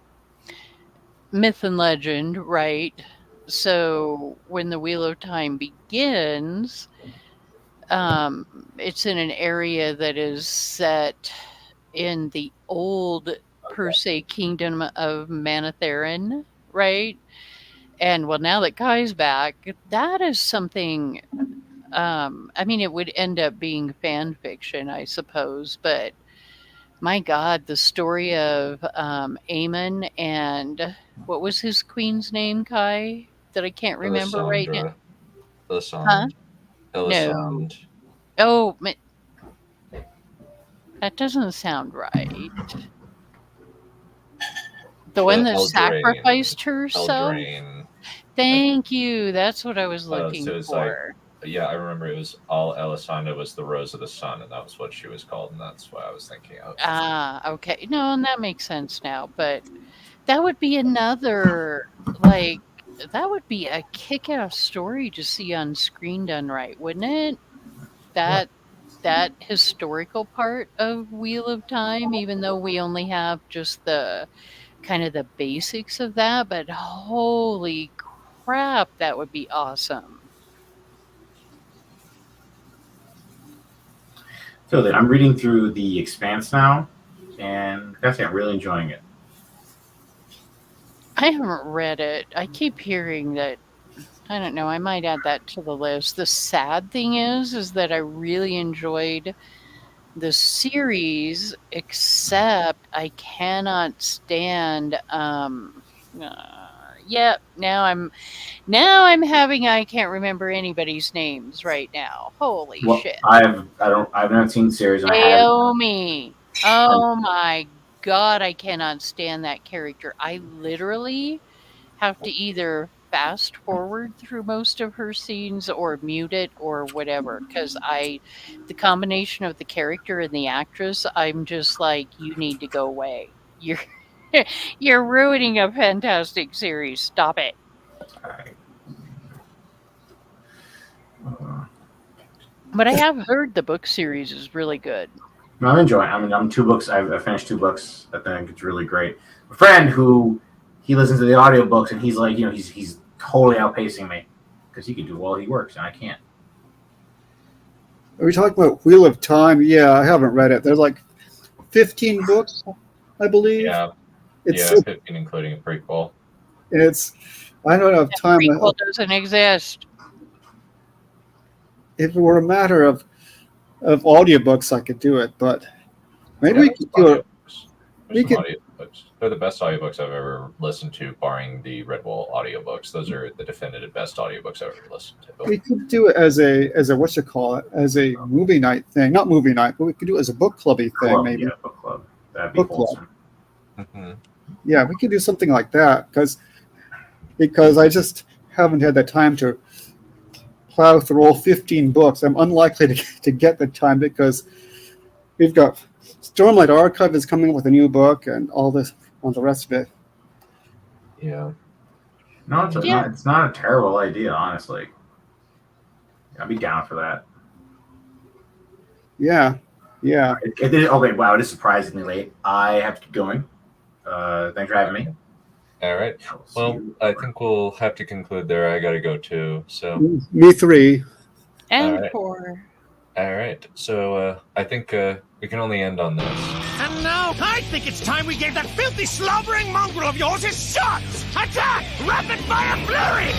myth and legend, right? So when the Wheel of Time begins, it's in an area that is set in the old, per se, kingdom of Manetheren, right? And well, now that Kai's back, that is something. It would end up being fan fiction, I suppose. But my God, the story of Aemon and what was his queen's name, Kai? That I can't remember right now. Elisande. No. Oh, that doesn't sound right. The one that sacrificed herself. Eldraine. Thank you. That's what I was Oh, looking so it's for. Yeah, I remember it was all Elisanda was the Rose of the Sun, and that was what she was called, and that's what I was thinking of. Okay. No, and that makes sense now. But that would be another, like, that would be a kick-ass story to see on screen done right, wouldn't it? That historical part of Wheel of Time, even though we only have just the kind of the basics of that, but holy crap, that would be awesome. So that I'm reading through The Expanse now, and I gotta say I'm really enjoying it. I haven't read it. I keep hearing that. I don't know. I might add that to the list. The sad thing is that I really enjoyed the series, except I cannot stand. Yep. Now I'm having. I can't remember anybody's names right now. Holy shit. I've not seen the series. And Naomi. Oh my god, I cannot stand that character. I literally have to either fast forward through most of her scenes or mute it or whatever, because the combination of the character and the actress, I'm just like, you need to go away. You're ruining a fantastic series. Stop it. But I have heard the book series is really good. No, I'm enjoying it. I mean, I'm 2 books. I've finished 2 books. I think it's really great. A friend who he listens to the audiobooks and he's like, he's totally outpacing me because he can do while he works and I can't. Are we talking about Wheel of Time? Yeah, I haven't read it. There's like 15 books, I believe. Yeah, it's 15, including a prequel. I don't have time. Prequel doesn't exist. If it were a matter of audiobooks, I could do it, but maybe we could do it. Audiobooks. They're the best audiobooks I've ever listened to, barring the Red Bull audiobooks. Those are the definitive best audiobooks I've ever listened to. We could do it as a as a movie night thing. Not movie night, but we could do it as a book clubby thing, maybe. Yeah, book club. That'd be wholesome. Mm-hmm. Yeah, we could do something like that because I just haven't had the time to plow through all 15 books. I'm unlikely to get the time because we've got Stormlight Archive is coming up with a new book and all the rest of it. Yeah. No, it's not a terrible idea, honestly. I'd be down for that. Yeah. Okay, wow, it is surprisingly late. I have to keep going. Thanks for having me. All right. Well, I think we'll have to conclude there. I got to go too. So me 3. And 4. All right. So I think we can only end on this. And now, I think it's time we gave that filthy, slobbering mongrel of yours his shot! Attack! Rapid fire flurry!